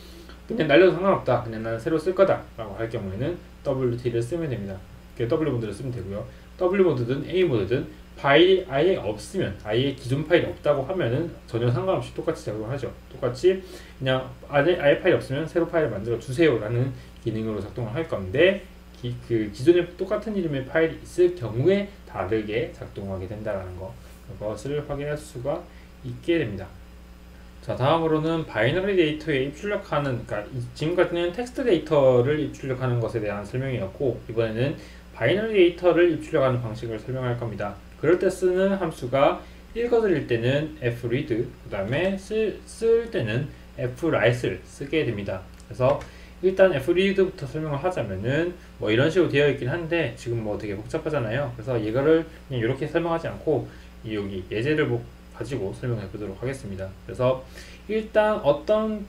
그냥 날려도 상관없다. 그냥 나는 새로 쓸 거다. 라고 할 경우에는 WT를 쓰면 됩니다. W 모드를 쓰면 되고요. W 모드든 A 모드든 파일이 아예 없으면 아예 기존 파일이 없다고 하면은 전혀 상관없이 똑같이 작용을 하죠. 똑같이 그냥 아예 파일이 없으면 새로 파일을 만들어 주세요 라는 기능으로 작동을 할 건데 그 기존에 똑같은 이름의 파일이 있을 경우에 다르게 작동하게 된다는 그것을 확인할 수가 있게 됩니다. 자, 다음으로는 바이너리 데이터에 입출력하는, 그러니까 지금까지는 텍스트 데이터를 입출력하는 것에 대한 설명이었고 이번에는 바이너리 데이터를 입출력하는 방식을 설명할 겁니다. 그럴 때 쓰는 함수가 읽어드릴 때는 fread, 그 다음에 쓸 때는 fwrite를 쓰게 됩니다. 그래서 일단 fread부터 설명을 하자면은 뭐 이런 식으로 되어 있긴 한데 지금 뭐 되게 복잡하잖아요. 그래서 이거를 그냥 이렇게 설명하지 않고 여기 예제를 가지고 설명해 보도록 하겠습니다. 그래서 일단 어떤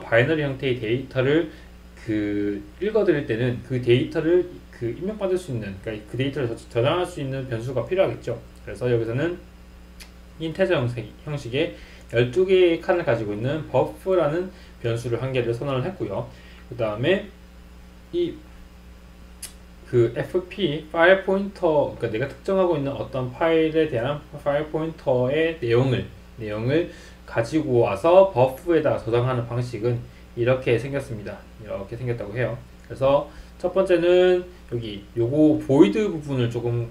바이너리 형태의 데이터를 읽어드릴 때는 그 데이터를 입력받을 수 있는, 그러니까 그 데이터를 저장할 수 있는 변수가 필요하겠죠. 그래서 여기서는 인테저 형식의 12개의 칸을 가지고 있는 buf라는 변수를 한 개를 선언을 했고요. 그 다음에 fp 파일 포인터, 그러니까 내가 특정하고 있는 어떤 파일에 대한 파일 포인터의 내용을 가지고 와서 버프에다가 저장하는 방식은 이렇게 생겼습니다. 이렇게 생겼다고 해요. 그래서 첫 번째는 여기 요거 void 부분을 조금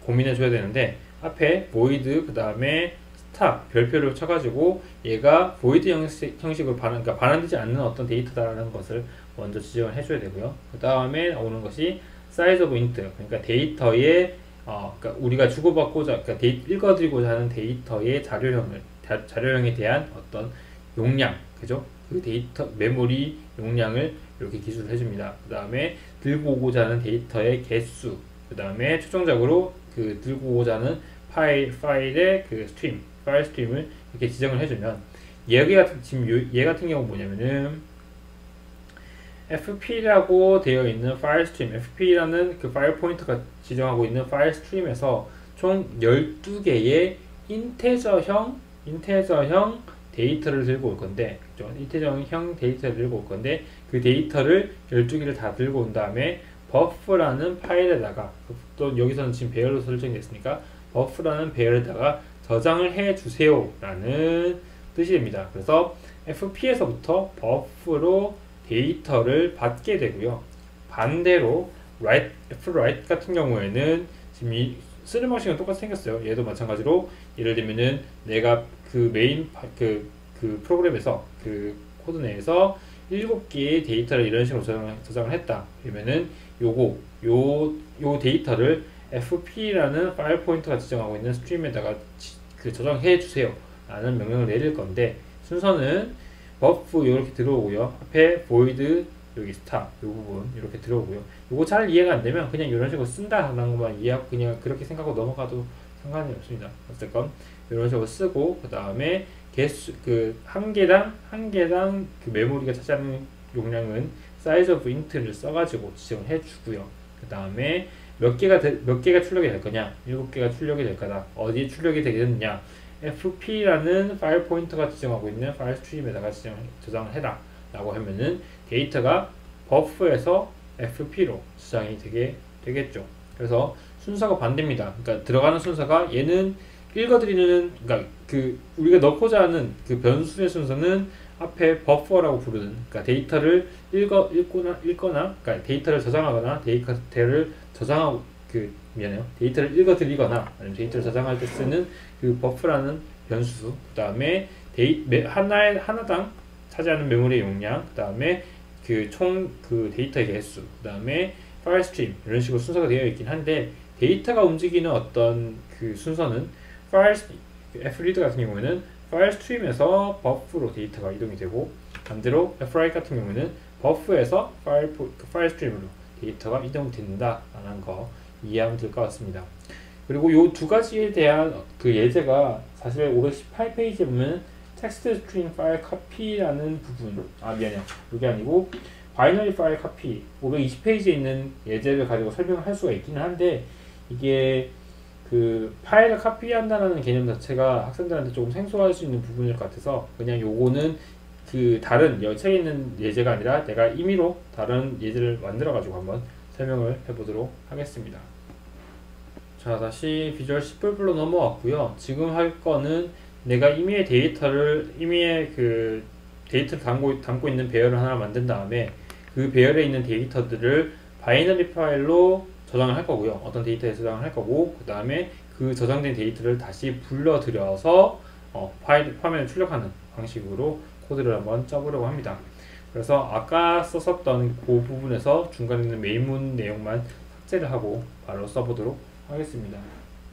고민해 줘야 되는데 앞에 void 그 다음에 스타 별표를 쳐가지고 얘가 void 형식으로 그러니까 반환되지 않는 어떤 데이터다라는 것을 먼저 지정을 해줘야 되고요. 그 다음에 오는 것이 size of int, 그러니까 데이터의 그러니까 우리가 주고받고자, 그러니까 읽어드리고자 하는 데이터의 자료형에 대한 어떤 용량, 그죠? 그 데이터 메모리 용량을 이렇게 기술을 해줍니다. 그 다음에 들고 오고자 하는 데이터의 개수, 그 다음에 최종적으로 들고 오고자 하는 파일의 파일 스트림을 이렇게 지정을 해주면 지금 얘 같은 경우 뭐냐면은 fp라고 되어 있는 파일 스트림, fp라는 그 파일 포인터가 지정하고 있는 파일 스트림에서 총 12개의 인테저형 데이터를 들고 올 건데, 인테저형 데이터를 들고 올 건데, 그 데이터를 12개를 다 들고 온 다음에 버프라는 파일에다가, 또 여기서는 지금 배열로 설정됐으니까 버프라는 배열에다가 저장을 해 주세요 라는 뜻이 됩니다. 그래서 fp에서부터 버프로 데이터를 받게 되고요. 반대로 fwrite 같은 경우에는 지금 쓰는 방식은 똑같이 생겼어요. 얘도 마찬가지로 예를 들면은 내가 메인 프로그램에서 코드 내에서 7개의 데이터를 이런 식으로 저장을 했다. 그러면은 요 데이터를 fp라는 파일 포인터가 지정하고 있는 스트림에다가 저장해 주세요 라는 명령을 내릴 건데, 순서는 버프 이렇게 들어오고요. 앞에 void 여기 스타 이 부분 이렇게 들어오고요. 이거 잘 이해가 안 되면 그냥 이런 식으로 쓴다라는 것만 이해하고 그냥 그렇게 생각하고 넘어가도 상관이 없습니다. 어쨌건 이런 식으로 쓰고, 그 다음에 개수 한 개당 메모리가 차지하는 용량은 size of int를 써가지고 지정을 해주고요. 그 다음에 몇 개가 출력이 될 거냐, 7개가 출력이 될 거다. 어디에 출력이 되겠느냐, fp라는 파일 포인터가 지정하고 있는 파일 스트림에다가 저장을 해라 라고 하면은 데이터가 버프에서 fp로 저장이 되겠죠. 그래서 순서가 반대입니다. 그러니까 들어가는 순서가 얘는 읽어드리는, 그러니까 그 우리가 넣고자 하는 그 변수의 순서는 앞에 버퍼라고 부르는, 그러니까 데이터를 읽거나, 그러니까 데이터를 저장하거나 데이터를 데이터를 읽어드리거나 아니면 데이터를 저장할 때 쓰는 그 버프라는 변수, 그 다음에 하나당 차지하는 메모리 용량, 그 다음에 그 총 그 데이터의 개수, 그 다음에 파일 스트림, 이런 식으로 순서가 되어 있긴 한데, 데이터가 움직이는 어떤 그 순서는 fread 같은 경우에는 파일 스트림에서 버프로 데이터가 이동이 되고, 반대로 fwrite 같은 경우에는 버프에서 파일 스트림으로 데이터가 이동된다라는 거 이해하면 될 것 같습니다. 그리고 이 두 가지에 대한 그 예제가 사실 518페이지에 보면 텍스트 스트링 파일 카피라는 부분, 이게 아니고 바이너리 파일 카피 520페이지에 있는 예제를 가지고 설명을 할 수가 있기는 한데, 이게 그 파일을 카피한다는 개념 자체가 학생들한테 조금 생소할 수 있는 부분일 것 같아서 그냥 요거는 그 다른 책에 있는 예제가 아니라 내가 임의로 다른 예제를 만들어 가지고 한번 설명을 해보도록 하겠습니다. 자, 다시 비주얼 C++ 로 넘어왔고요. 지금 할 거는 내가 임의의 데이터를 담고 있는 배열을 하나 만든 다음에 그 배열에 있는 데이터들을 바이너리 파일로 저장을 할 거고요. 어떤 데이터에 저장을 할 거고, 그 다음에 그 저장된 데이터를 다시 불러들여서 화면에 출력하는 방식으로 코드를 한번 짜보려고 합니다. 그래서 아까 썼었던 그 부분에서 중간에 있는 메인문 내용만 삭제를 하고 바로 써보도록 하겠습니다.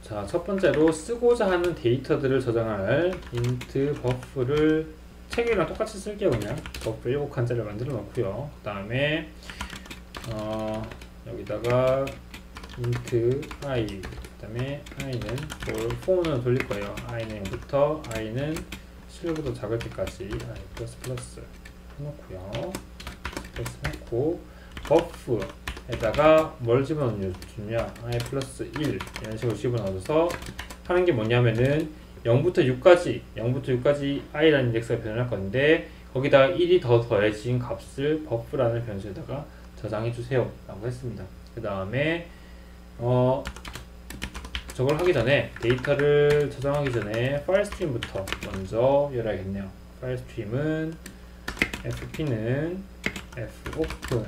자, 첫 번째로 쓰고자 하는 데이터들을 저장할 int 버프를 책이랑 똑같이 쓸게요. 그냥 버프 7칸짜리를 만들어 놓고요. 그 다음에 여기다가 int i, 그 다음에 i는 for는 돌릴 거예요. i는 0부터 i는 7보다 작을 때까지 i++ 해놓고요. 해놓고 버프에다가 뭘 집어넣느냐, i 플러스 1 이런 식으로 집어넣어서 하는 게 뭐냐면은 0부터 6까지 i라는 인덱스가 변할 건데, 거기다가 1이 더 더해진 값을 버프라는 변수에다가 저장해 주세요 라고 했습니다. 그 다음에 저걸 하기 전에, 데이터를 저장하기 전에 파일 스트림부터 먼저 열어야겠네요. 파일 스트림은 fp는 fopen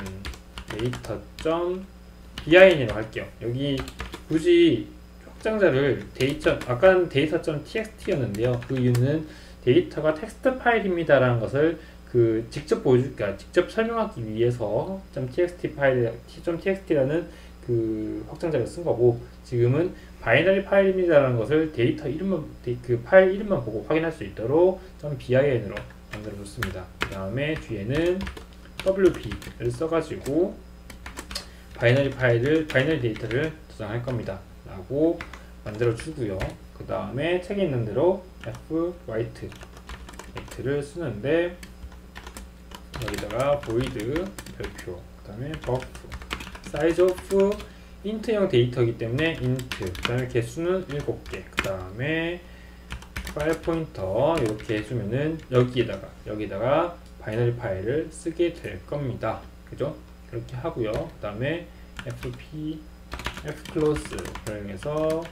data.bin이라고 할게요. 여기 굳이 확장자를 아까는 data.txt였는데요. 그 이유는 데이터가 텍스트 파일입니다 라는 것을 직접 설명하기 위해서 .txt라는 그 확장자를 쓴 거고, 지금은 바이너리 파일입니다 라는 것을 데이터 이름만, 그 파일 이름만 보고 확인할 수 있도록 .bin으로 만들어 줬습니다. 그 다음에 뒤에는 wp를 써가지고 바이너리 데이터를 저장할 겁니다 라고 만들어 주고요. 그 다음에 책에 있는 대로 fwrite를 쓰는데, 여기다가 void 별표, 그 다음에 buffer, size of int형 데이터이기 때문에 int, 그 다음에 개수는 7개, 그 다음에 파일 포인터 이렇게 해주면은 여기다가 바이너리 파일을 쓰게 될 겁니다. 그죠? 그렇게 하고요. 그 다음에 fclose 활용해서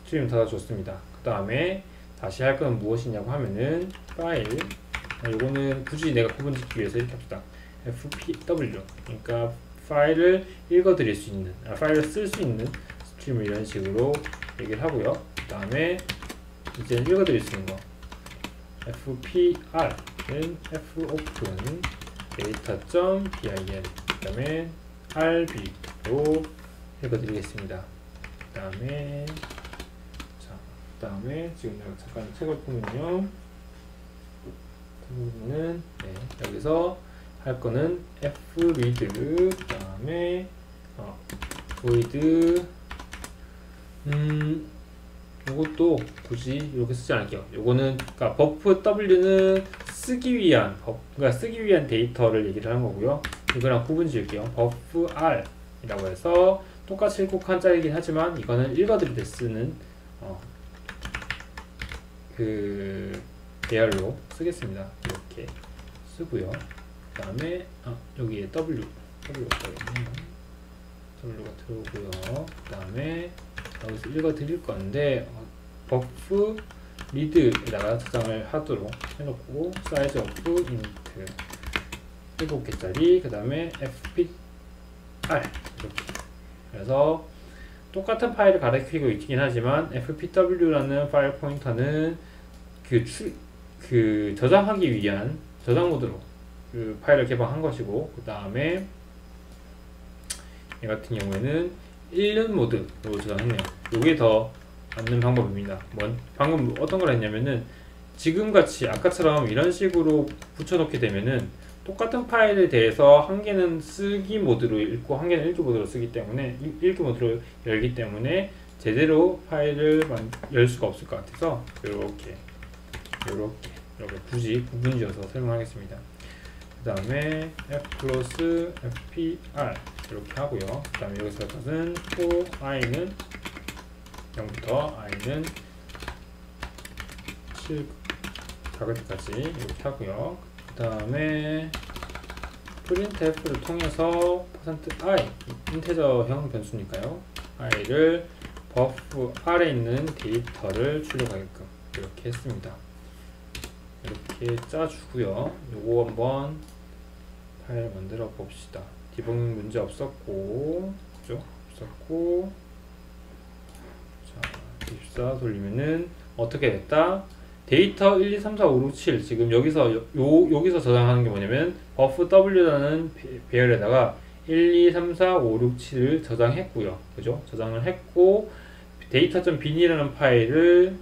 스트림 닫아줬습니다. 그 다음에 다시 할 건 무엇이냐고 하면은 파일, 이거는 굳이 내가 구분 짓기 위해서 이렇게 합시다. fpw, 그러니까 파일을 읽어드릴 수 있는, 파일을 쓸 수 있는 스트림을 이런 식으로 얘기를 하고요. 그 다음에 이제 읽어드릴 수 있는 거 fpr은 fopen data.bin, 그 다음에 rb로 읽어드리겠습니다. 그 다음에 지금 내가 잠깐 책을 보면요, 여기서 할 거는 fread, 그 다음에 void, 요것도 굳이 이렇게 쓰지 않을게요. 요거는, 그러니까 버프 w는 그러니까 쓰기 위한 데이터를 얘기를 하는 거고요. 이거랑 구분 지을게요. 버프 R 이라고 해서 똑같이 7칸짜리긴 하지만 이거는 읽어드릴 때 쓰는 그 배열로 쓰겠습니다. 이렇게 쓰고요. 그 다음에 여기에 W가 들어오고요. 그 다음에 여기서 읽어드릴 건데 버프 리드에다가 저장을 하도록 해놓고 사이즈 오프 인트 7개짜리 그 다음에 fpr 이렇게. 그래서 똑같은 파일을 가리키고 있긴 하지만 fpw라는 파일 포인터는 그 저장하기 위한 저장 모드로 그 파일을 개방한 것이고, 그 다음에 이 같은 경우에는 읽는 모드로 저장했네요. 이게 더 맞는 방법입니다. 방금 어떤 걸 했냐면은 지금같이 아까처럼 이런 식으로 붙여놓게 되면은 똑같은 파일에 대해서 한 개는 쓰기 모드로 읽고 한 개는 읽기 모드로 쓰기 때문에 읽기 모드로 열기 때문에 제대로 파일을 열 수가 없을 것 같아서 이렇게 굳이 구분 지어서 설명하겠습니다. 그 다음에 f 플러스 fpr 이렇게 하고요. 그 다음에 여기서 것은 for i는 0부터 i는 7 작을 때까지 이렇게 하고요. 그 다음에 printf를 통해서 %i 인테저형 변수니까요. i를 버프 R에 있는 데이터를 출력하게끔 이렇게 했습니다. 이렇게 짜주고요. 요거 한번 파일 만들어 봅시다. 디버깅 문제 없었고, 그죠? 없었고, 자, 24 돌리면은 어떻게 됐다? 데이터 1, 2, 3, 4, 5, 6, 7 지금 여기서 저장하는 게 뭐냐면 버프 W라는 배열에다가 1, 2, 3, 4, 5, 6, 7을 저장했고요. 그죠? 저장을 했고 데이터.bin이라는 파일을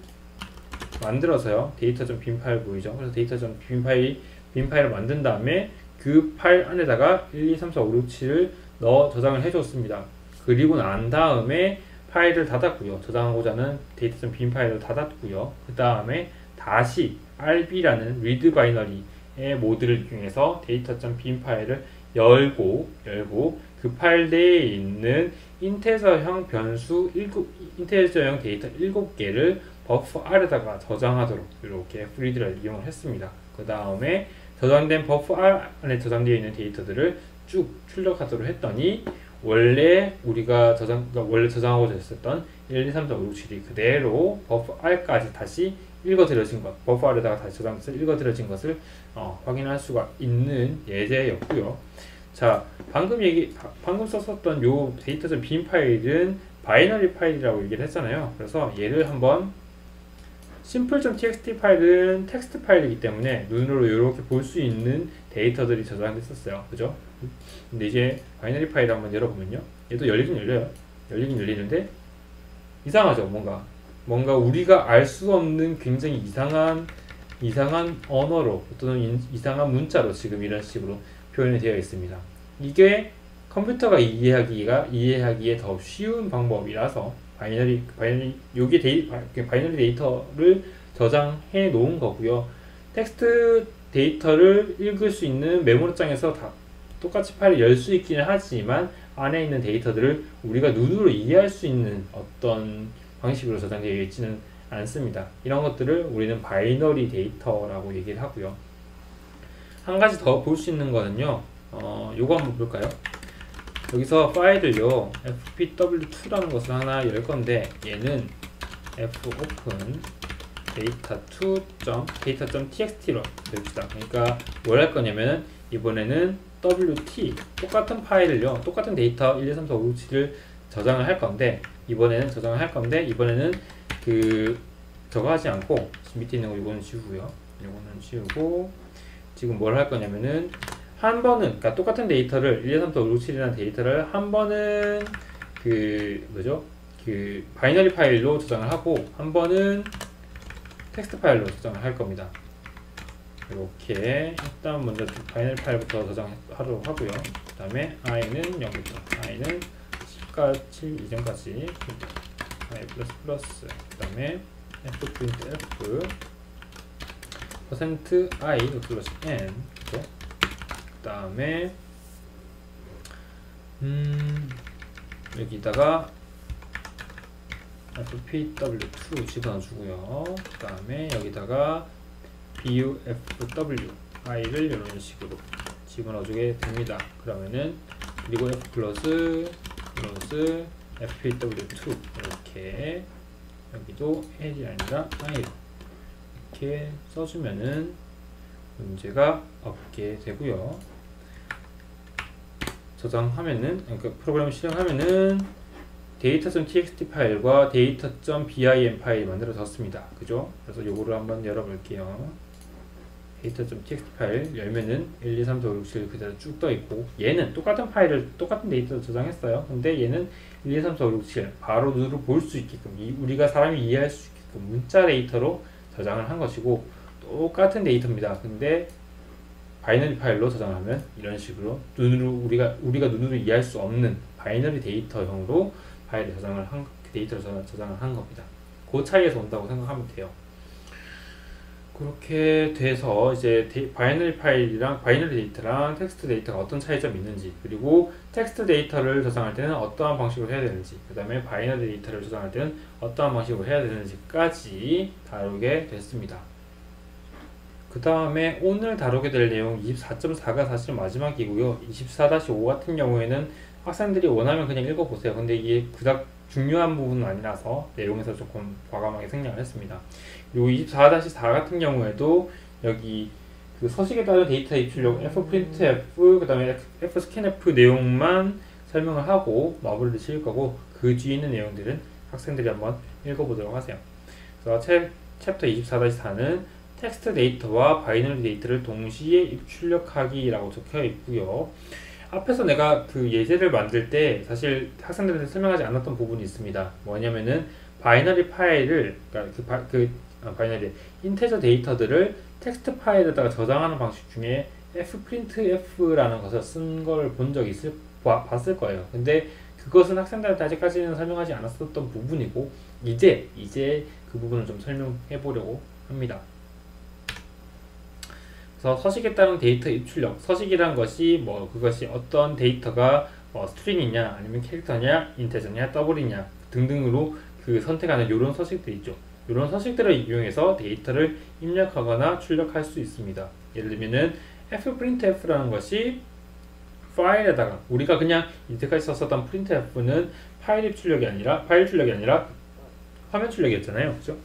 만들어서요. 데이터.bin 파일 보이죠? 그래서 데이터.bin 파일을 만든 다음에 그 파일 안에다가 1, 2, 3, 4, 5, 6, 7을 넣어 저장을 해줬습니다. 그리고 난 다음에 파일을 닫았고요. 저장하고자 하는 데이터.bin 파일을 닫았고요. 그 다음에 다시 rb라는 read binary의 모드를 이용해서 데이터.bin 파일을 열고 그 파일 내에 있는 인테저형 변수 인테저형 데이터 7개를 버프 R에다가 저장하도록 이렇게 fread를 이용을 했습니다. 그 다음에 저장된 버프 R 안에 저장되어 있는 데이터들을 쭉 출력하도록 했더니 원래 우리가 저장하고자 했었던 1, 2, 3, 4, 5, 6, 7이 그대로 버프 R까지 다시 읽어들여진 것, 버프 R에다가 다시 저장해서 읽어들여진 것을 확인할 수가 있는 예제였고요. 자, 방금 썼었던 요 데이터.bin 파일은 바이너리 파일이라고 얘기를 했잖아요. 그래서 얘를 한번 simple.txt 파일은 텍스트 파일이기 때문에 눈으로 이렇게 볼 수 있는 데이터들이 저장됐었어요. 그죠? 근데 이제 바이너리 파일을 한번 열어보면요. 얘도 열리긴 열려요. 열리긴 열리는데 이상하죠. 뭔가 우리가 알 수 없는 굉장히 이상한 언어로 또는 이상한 문자로 지금 이런 식으로 표현이 되어 있습니다. 이게 컴퓨터가 이해하기에 더 쉬운 방법이라서 바이너리 데이터를 저장해 놓은 거고요. 텍스트 데이터를 읽을 수 있는 메모리장에서 다 똑같이 파일을 열 수 있기는 하지만 안에 있는 데이터들을 우리가 눈으로 이해할 수 있는 어떤 방식으로 저장되어 있지는 않습니다. 이런 것들을 우리는 바이너리 데이터라고 얘기를 하고요. 한 가지 더 볼 수 있는 거는요. 요거 한번 볼까요? 여기서 파일을요. fpw2라는 것을 하나 열 건데 얘는 fopen data2.data.txt로 엽시다. 그러니까 뭘 할 거냐면은 이번에는 wt 똑같은 파일을요. 똑같은 데이터 1, 2, 3, 4, 5, 6, 7을 저장을 할 건데 이번에는 저거 하지 않고 밑에 있는 거 이거는 지우고요. 이거는 지우고 지금 뭘 할 거냐면은 한 번은 그러니까 똑같은 데이터를 1, 2, 3, 4, 5, 6, 7이라는 데이터를 한 번은 바이너리 파일로 저장을 하고 한 번은 텍스트 파일로 저장을 할 겁니다. 이렇게 일단 먼저 바이너리 파일부터 저장하도록 하고요. 그 다음에 i는 0부터 i는 7 이전까지 i++ 그 다음에 fprintf %i 플러스 n, 그죠? 그 다음에 여기다가 fpw2 집어넣어주고요. 그 다음에 여기다가 bufw i를 이런 식으로 집어넣어주게 됩니다. 그러면은 그리고 f 플러스 fpw2 이렇게 여기도 l이 아니라 i로 이렇게 써주면은 문제가 없게 되고요. 저장하면은, 그러니까 프로그램을 실행하면은 data.txt 파일과 data.bim 파일이 만들어졌습니다. 그죠? 그래서 요거를 한번 열어볼게요. data.txt 파일 열면은 1, 2, 3, 4, 5, 6, 7 그대로 쭉 떠있고, 얘는 똑같은 파일을 똑같은 데이터로 저장했어요. 근데 얘는 1, 2, 3, 4, 5, 6, 7 바로 눈으로 볼 수 있게끔, 우리가 사람이 이해할 수 있게끔 문자 데이터로 저장을 한 것이고, 똑같은 데이터입니다. 근데 바이너리 파일로 저장하면 이런 식으로 우리가 눈으로 이해할 수 없는 바이너리 데이터형으로 파일을 데이터를 저장을 한 겁니다. 그 차이에서 온다고 생각하면 돼요. 그렇게 돼서 이제 바이너리 파일이랑 바이너리 데이터랑 텍스트 데이터가 어떤 차이점이 있는지, 그리고 텍스트 데이터를 저장할 때는 어떠한 방식으로 해야 되는지, 그 다음에 바이너리 데이터를 저장할 때는 어떠한 방식으로 해야 되는지까지 다루게 됐습니다. 그 다음에 오늘 다루게 될 내용 24.4가 사실 마지막이고요. 24-5 같은 경우에는 학생들이 원하면 그냥 읽어보세요. 근데 이게 그닥 중요한 부분은 아니라서 내용에서 조금 과감하게 생략을 했습니다. 그리고 24-4 같은 경우에도 여기 그 서식에 따른 데이터 입출력 fprintf, 그 다음에 fscanf 내용만 설명을 하고 마무리를 지을 거고, 그 뒤에 있는 내용들은 학생들이 한번 읽어보도록 하세요. 그래서 챕터 24-4는 텍스트 데이터와 바이너리 데이터를 동시에 입출력하기라고 적혀 있고요. 앞에서 내가 그 예제를 만들 때 사실 학생들한테 설명하지 않았던 부분이 있습니다. 뭐냐면은 바이너리 파일을, 그러니까 바이너리 인테저 데이터들을 텍스트 파일에다가 저장하는 방식 중에 fprintf라는 것을 쓴 걸 본 적이 봤을 거예요. 근데 그것은 학생들한테 아직까지는 설명하지 않았었던 부분이고, 이제 그 부분을 좀 설명해 보려고 합니다. 그래서 서식에 따른 데이터 입출력, 서식이란 것이 그것이 어떤 데이터가 스트링이냐 아니면 캐릭터냐 인테저냐 더블이냐 등등으로 그 선택하는 이런 서식들 있죠. 이런 서식들을 이용해서 데이터를 입력하거나 출력할 수 있습니다. 예를 들면은 fprintf라는 것이 파일에다가, 우리가 그냥 이때까지 썼었던 printf는 파일 출력이 아니라 화면 출력이었잖아요. 그죠?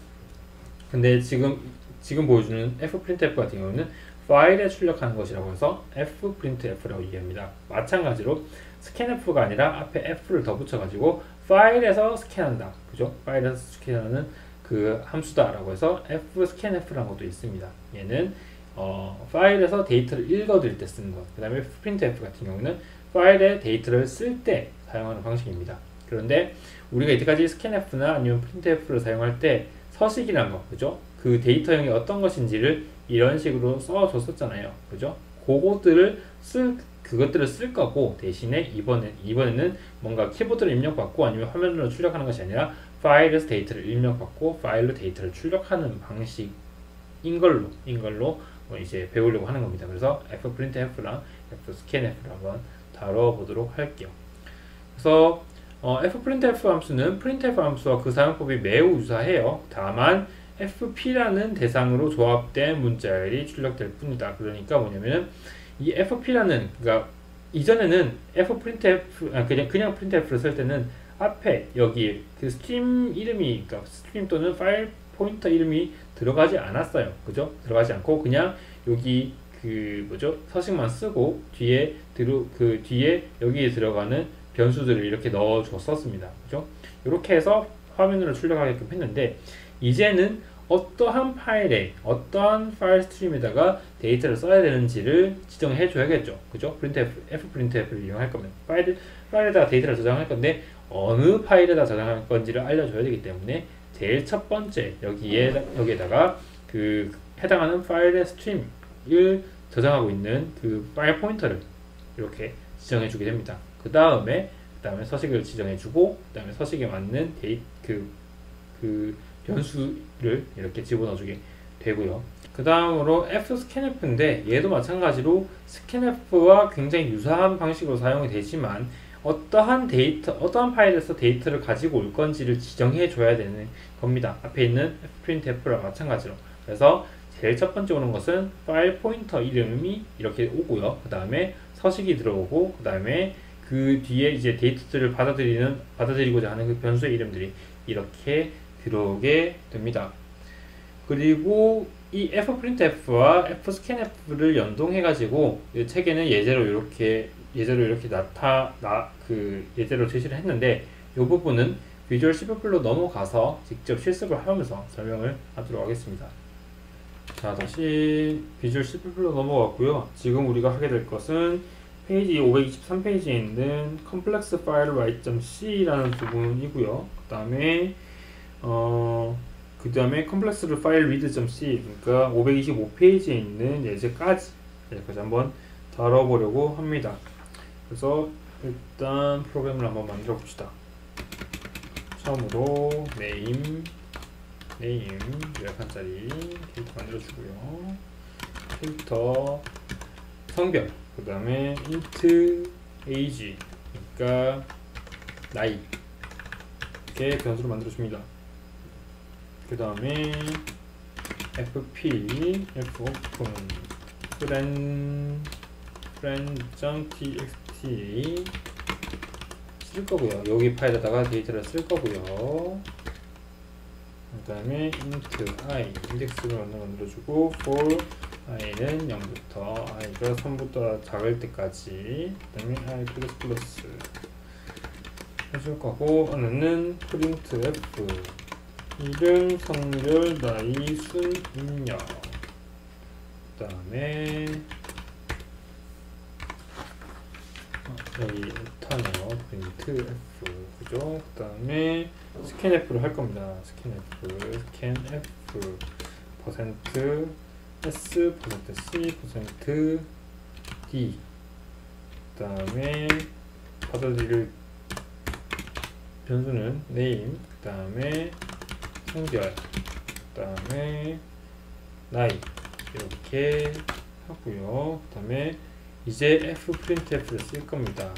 근데 지금 보여주는 fprintf 같은 경우는 파일에 출력하는 것이라고 해서 fprintf라고 얘기합니다. 마찬가지로 scanf가 아니라 앞에 f를 더 붙여가지고 파일에서 스캔한다. 그죠? 파일에서 스캔하는 그 함수다라고 해서 fscanf라는 것도 있습니다. 얘는 파일에서 데이터를 읽어드릴 때 쓰는 것. 그 다음에 printf 같은 경우는 파일에 데이터를 쓸 때 사용하는 방식입니다. 그런데 우리가 이때까지 scanf나 아니면 printf를 사용할 때 서식이라는 거, 그죠? 그 데이터형이 어떤 것인지를 이런 식으로 써줬었잖아요. 그죠? 그것들을 쓸 거고, 대신에 이번에는 뭔가 키보드를 입력받고 아니면 화면으로 출력하는 것이 아니라 파일에서 데이터를 입력받고 파일로 데이터를 출력하는 방식인 걸로 이제 배우려고 하는 겁니다. 그래서 fprintf랑 fscanf를 한번 다뤄보도록 할게요. 그래서 fprintf 함수는 printf 함수와 그 사용법이 매우 유사해요. 다만 fp라는 대상으로 조합된 문자열이 출력될 뿐이다. 그러니까 뭐냐면 이 fp라는, 그러니까 이전에는 fprintf 그냥 printf를 쓸 때는 앞에 여기 그 스트림 이름이, 그러니까 스트림 또는 파일 포인터 이름이 들어가지 않았어요. 그죠? 들어가지 않고 그냥 여기 서식만 쓰고 뒤에 여기에 들어가는 변수들을 이렇게 넣어줬었습니다. 그죠? 이렇게 해서 화면으로 출력하게끔 했는데, 이제는 어떠한 어떠한 파일 스트림에다가 데이터를 써야 되는지를 지정해 줘야겠죠. 그죠? fprintf를 이용할 거면 파일에다가 데이터를 저장할 건데 어느 파일에다 저장할 건지를 알려줘야 되기 때문에 제일 첫 번째 여기에다가 그 해당하는 파일의 스트림을 저장하고 있는 그 파일 포인터를 이렇게 지정해 주게 됩니다. 그 다음에 서식을 지정해 주고, 그 다음에 서식에 맞는 변수를 이렇게 집어넣어 주게 되고요. 그 다음으로 fscanf인데 얘도 마찬가지로 scanf와 굉장히 유사한 방식으로 사용이 되지만 어떠한 파일에서 데이터를 가지고 올 건지를 지정해 줘야 되는 겁니다. 앞에 있는 fprintf랑 마찬가지로. 그래서 제일 첫 번째 오는 것은 파일 포인터 이름이 이렇게 오고요. 그 다음에 서식이 들어오고, 그 다음에 그 뒤에 이제 데이터들을 받아들이고자 하는 그 변수의 이름들이 이렇게 들어오게 됩니다. 그리고 이 fprintf와 fscanf를 연동해 가지고 책에는 예제로 이렇게 예제로 제시를 했는데, 이 부분은 비주얼 C++로 넘어가서 직접 실습을 하면서 설명을 하도록 하겠습니다. 자, 다시 비주얼 C++로 넘어갔고요. 지금 우리가 하게 될 것은 페이지 523페이지에 있는 complex file write.c라는 부분이고요. 그 다음에 complex file read.c, 그러니까 525페이지에 있는 예제까지 한번 다뤄보려고 합니다. 그래서 일단 프로그램을 한번 만들어 봅시다. 처음으로 name 10칸짜리 캐릭터 만들어 주고요. 캐릭터 성별, 그 다음에 int age, 그러니까 나이, 이렇게 변수를 만들어 줍니다. 그 다음에 fp fopen friend.txt 쓸 거고요. 여기 파일에다가 데이터를 쓸 거고요. 그 다음에 int i, 인덱스를 만들어주고 for i는 0부터 i가 3보다 작을 때까지, 그 다음에 i++ 해줄 거고, 오늘은 printf 이름, 성별, 나이, 순, 입력, 그 다음에 여기 타네요. printf, 그죠? 그 다음에 scanf를 할 겁니다. scanf %s, %c, %d, 그 다음에 받아들일 변수는 name, 그 다음에 성별, 그 다음에 나이, 이렇게 하고요. 그 다음에 이제 fprintf를 쓸 겁니다.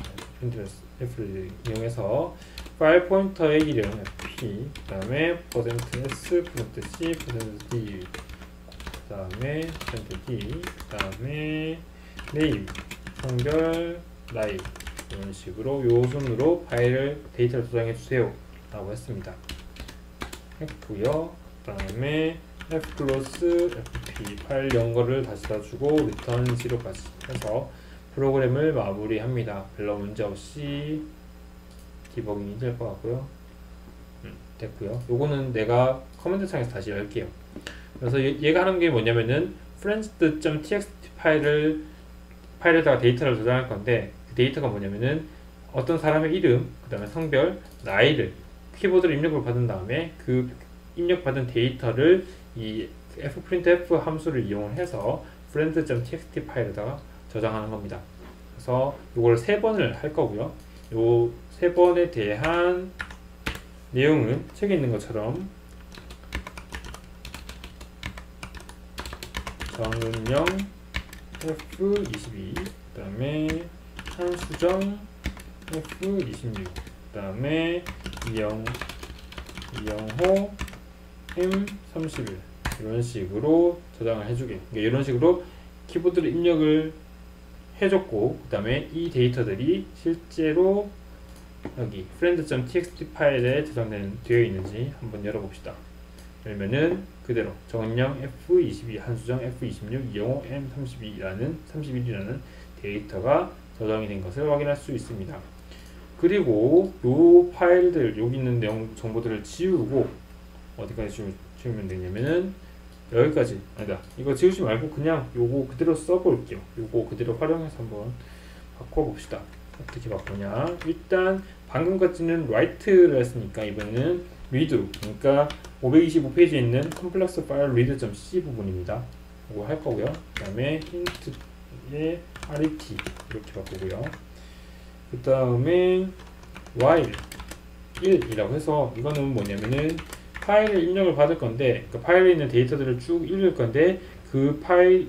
fprintf를 이용해서 파일 포인터의 이름 fp, 그 다음에 %s, %c, %d, 그 다음에 %d, 그 다음에 name, 성별, 나이, 이런 식으로 요 순으로 데이터를 저장해 주세요 라고 했습니다. 했고요. 그 다음에 fclose fp 파일 연거를 다시 닫아주고 return 0까지 해서 프로그램을 마무리합니다. 별로 문제 없이 디버깅이 될 것 같고요. 됐고요. 요거는 내가 커맨드 창에서 다시 열게요. 그래서 얘가 하는 게 뭐냐면은 friends.txt 파일에다가 데이터를 저장할 건데, 그 데이터가 뭐냐면은 어떤 사람의 이름, 그 다음에 성별, 나이를 키보드로 입력을 받은 다음에 그 입력받은 데이터를 이 fprintf 함수를 이용해서 friends.txt 파일에다가 저장하는 겁니다. 그래서 이걸 3번을 할 거고요. 요 3번에 대한 내용은 책에 있는 것처럼 정은영 F22, 그 다음에 한수정 F26, 그 다음에 이영호 M31, 이런 식으로 저장을 해주게. 그러니까 이런 식으로 키보드로 입력을 해줬고, 그 다음에 이 데이터들이 실제로 여기 friend.txt 파일에 되어 있는지 한번 열어봅시다. 열면은 그대로 정은영 F22, 한수정 F26, 이영호 M31이라는 데이터가 저장이 된 것을 확인할 수 있습니다. 그리고 요 파일들, 여기 있는 내용 정보들을 지우고 어디까지 지우면 되냐면은 여기까지, 아니다, 이거 지우지 말고 그냥 요거 그대로 써볼게요. 요거 그대로 활용해서 한번 바꿔봅시다. 어떻게 바꾸냐, 일단 방금 같이는 write를 했으니까 이번에는 read, 그러니까 525페이지에 있는 complex file read.c 부분입니다. 이거 할 거고요. 그 다음에 int의 ret 이렇게 바꾸고요. 그 다음에 while 1이라고 해서 이거는 뭐냐면은 파일을 입력을 받을 건데 그 파일에 있는 데이터들을 쭉 읽을 건데 그 파일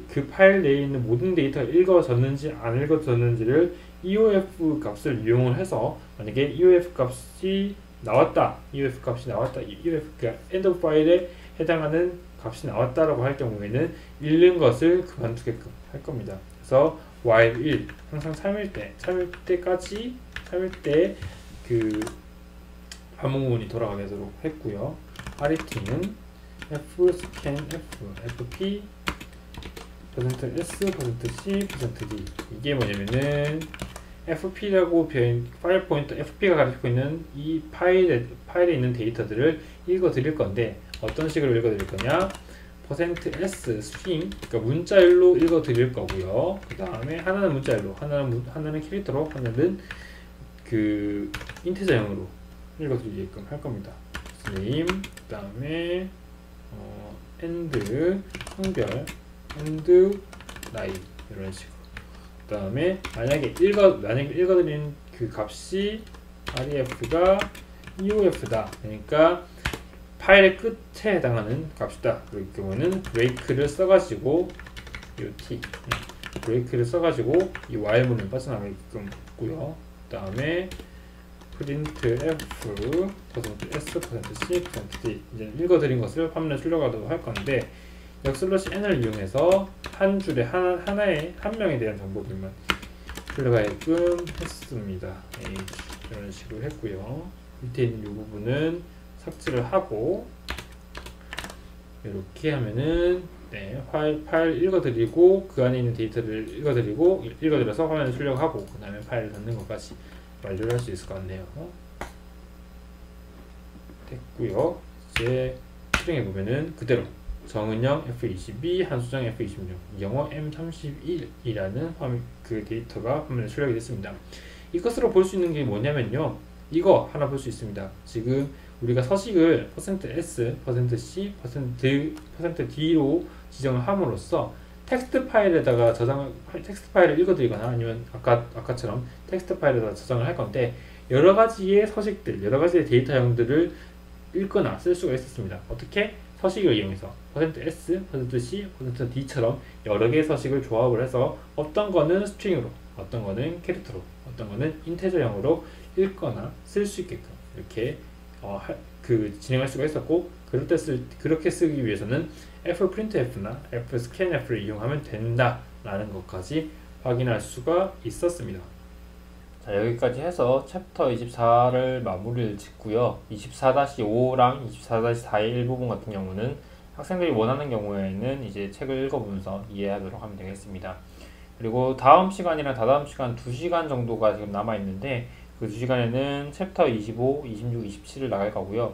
내에 있는 모든 데이터가 읽어졌는지 안 읽어졌는지를 EOF 값을 이용을 해서 만약에 EOF 값이 나왔다, EOF 그 end of 파일에 해당하는 값이 나왔다라고 할 경우에는 읽는 것을 그만두게끔 할 겁니다. 그래서 while 1 항상 3일 때 그 반복 부분이 돌아가도록 했고요. RET는 f scan f fp %s %c %d 이게 뭐냐면은 fp라고 파일 포인터 fp가 가리키고 있는 이 파일에 있는 데이터들을 읽어 드릴 건데 어떤 식으로 읽어 드릴 거냐? %s string 그러니까 문자열로 읽어 드릴 거고요. 그 다음에 하나는 문자열로, 하나는 캐릭터로, 하나는 그 인티저형으로 읽어 드리게끔 할 겁니다. name 그 다음에 and 성별 and 나이 이런 식으로. 그 다음에 만약에 읽어드린 그 값이 ref가 eof다. 그러니까 파일의 끝에 해당하는 값이다. 그럴 경우는 브레이크를 써가지고 브레이크를 써가지고 이 while문을 빠져나가게끔 했고요. 그 다음에 printf %s %c %d 이제 읽어드린 것을 화면에 출력하도록 할 건데 역/n을 이용해서 한 줄에 하나의 한 명에 대한 정보들만 출력하게끔 했습니다. 이런 식으로 했고요. 밑에 있는 이 부분은 삭제를 하고 이렇게 하면은 파일 읽어드리고 그 안에 있는 데이터를 읽어드려서 화면에 출력하고 그 다음에 파일을 닫는 것까지 완료를 할 수 있을 것 같네요. 됐고요. 이제 실행해 보면은 그대로 정은영 F22, 한수정 F26, 영어 M31이라는 그 데이터가 화면에 출력이 됐습니다. 이것으로 볼 수 있는 게 뭐냐면요. 이거 하나 볼 수 있습니다. 지금 우리가 서식을 %s, %c, %d로 지정을 함으로써 텍스트 파일을 읽어드리거나 아니면 아까처럼 텍스트 파일에다가 저장을 할 건데 여러 가지의 서식들, 여러 가지의 데이터형들을 읽거나 쓸 수가 있었습니다. 어떻게? 서식을 이용해서 %s, %c, %d처럼 여러 개의 서식을 조합을 해서 어떤 거는 스트링으로, 어떤 거는 캐릭터로, 어떤 거는 인테저형으로 읽거나 쓸 수 있게끔 이렇게 진행할 수가 있었고 그렇게 쓰기 위해서는 fprintf나 fscanf를 이용하면 된다라는 것까지 확인할 수가 있었습니다. 자, 여기까지 해서 챕터 24를 마무리를 짓고요. 24-5랑 24-4의 일부분 같은 경우는 학생들이 원하는 경우에는 이제 책을 읽어보면서 이해하도록 하면 되겠습니다. 그리고 다음 시간이랑 다다음 시간 2시간 정도가 지금 남아있는데 그 2시간에는 챕터 25, 26, 27을 나갈 거고요.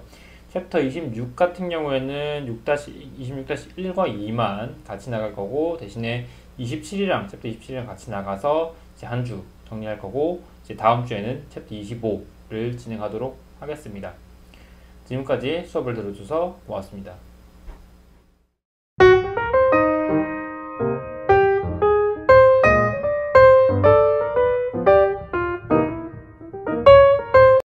챕터 26 같은 경우에는 26-1과 2만 같이 나갈 거고 대신에 챕터 27이랑 같이 나가서 이제 한 주 정리할 거고 이제 다음 주에는 챕터 25를 진행하도록 하겠습니다. 지금까지 수업을 들어주셔서 고맙습니다.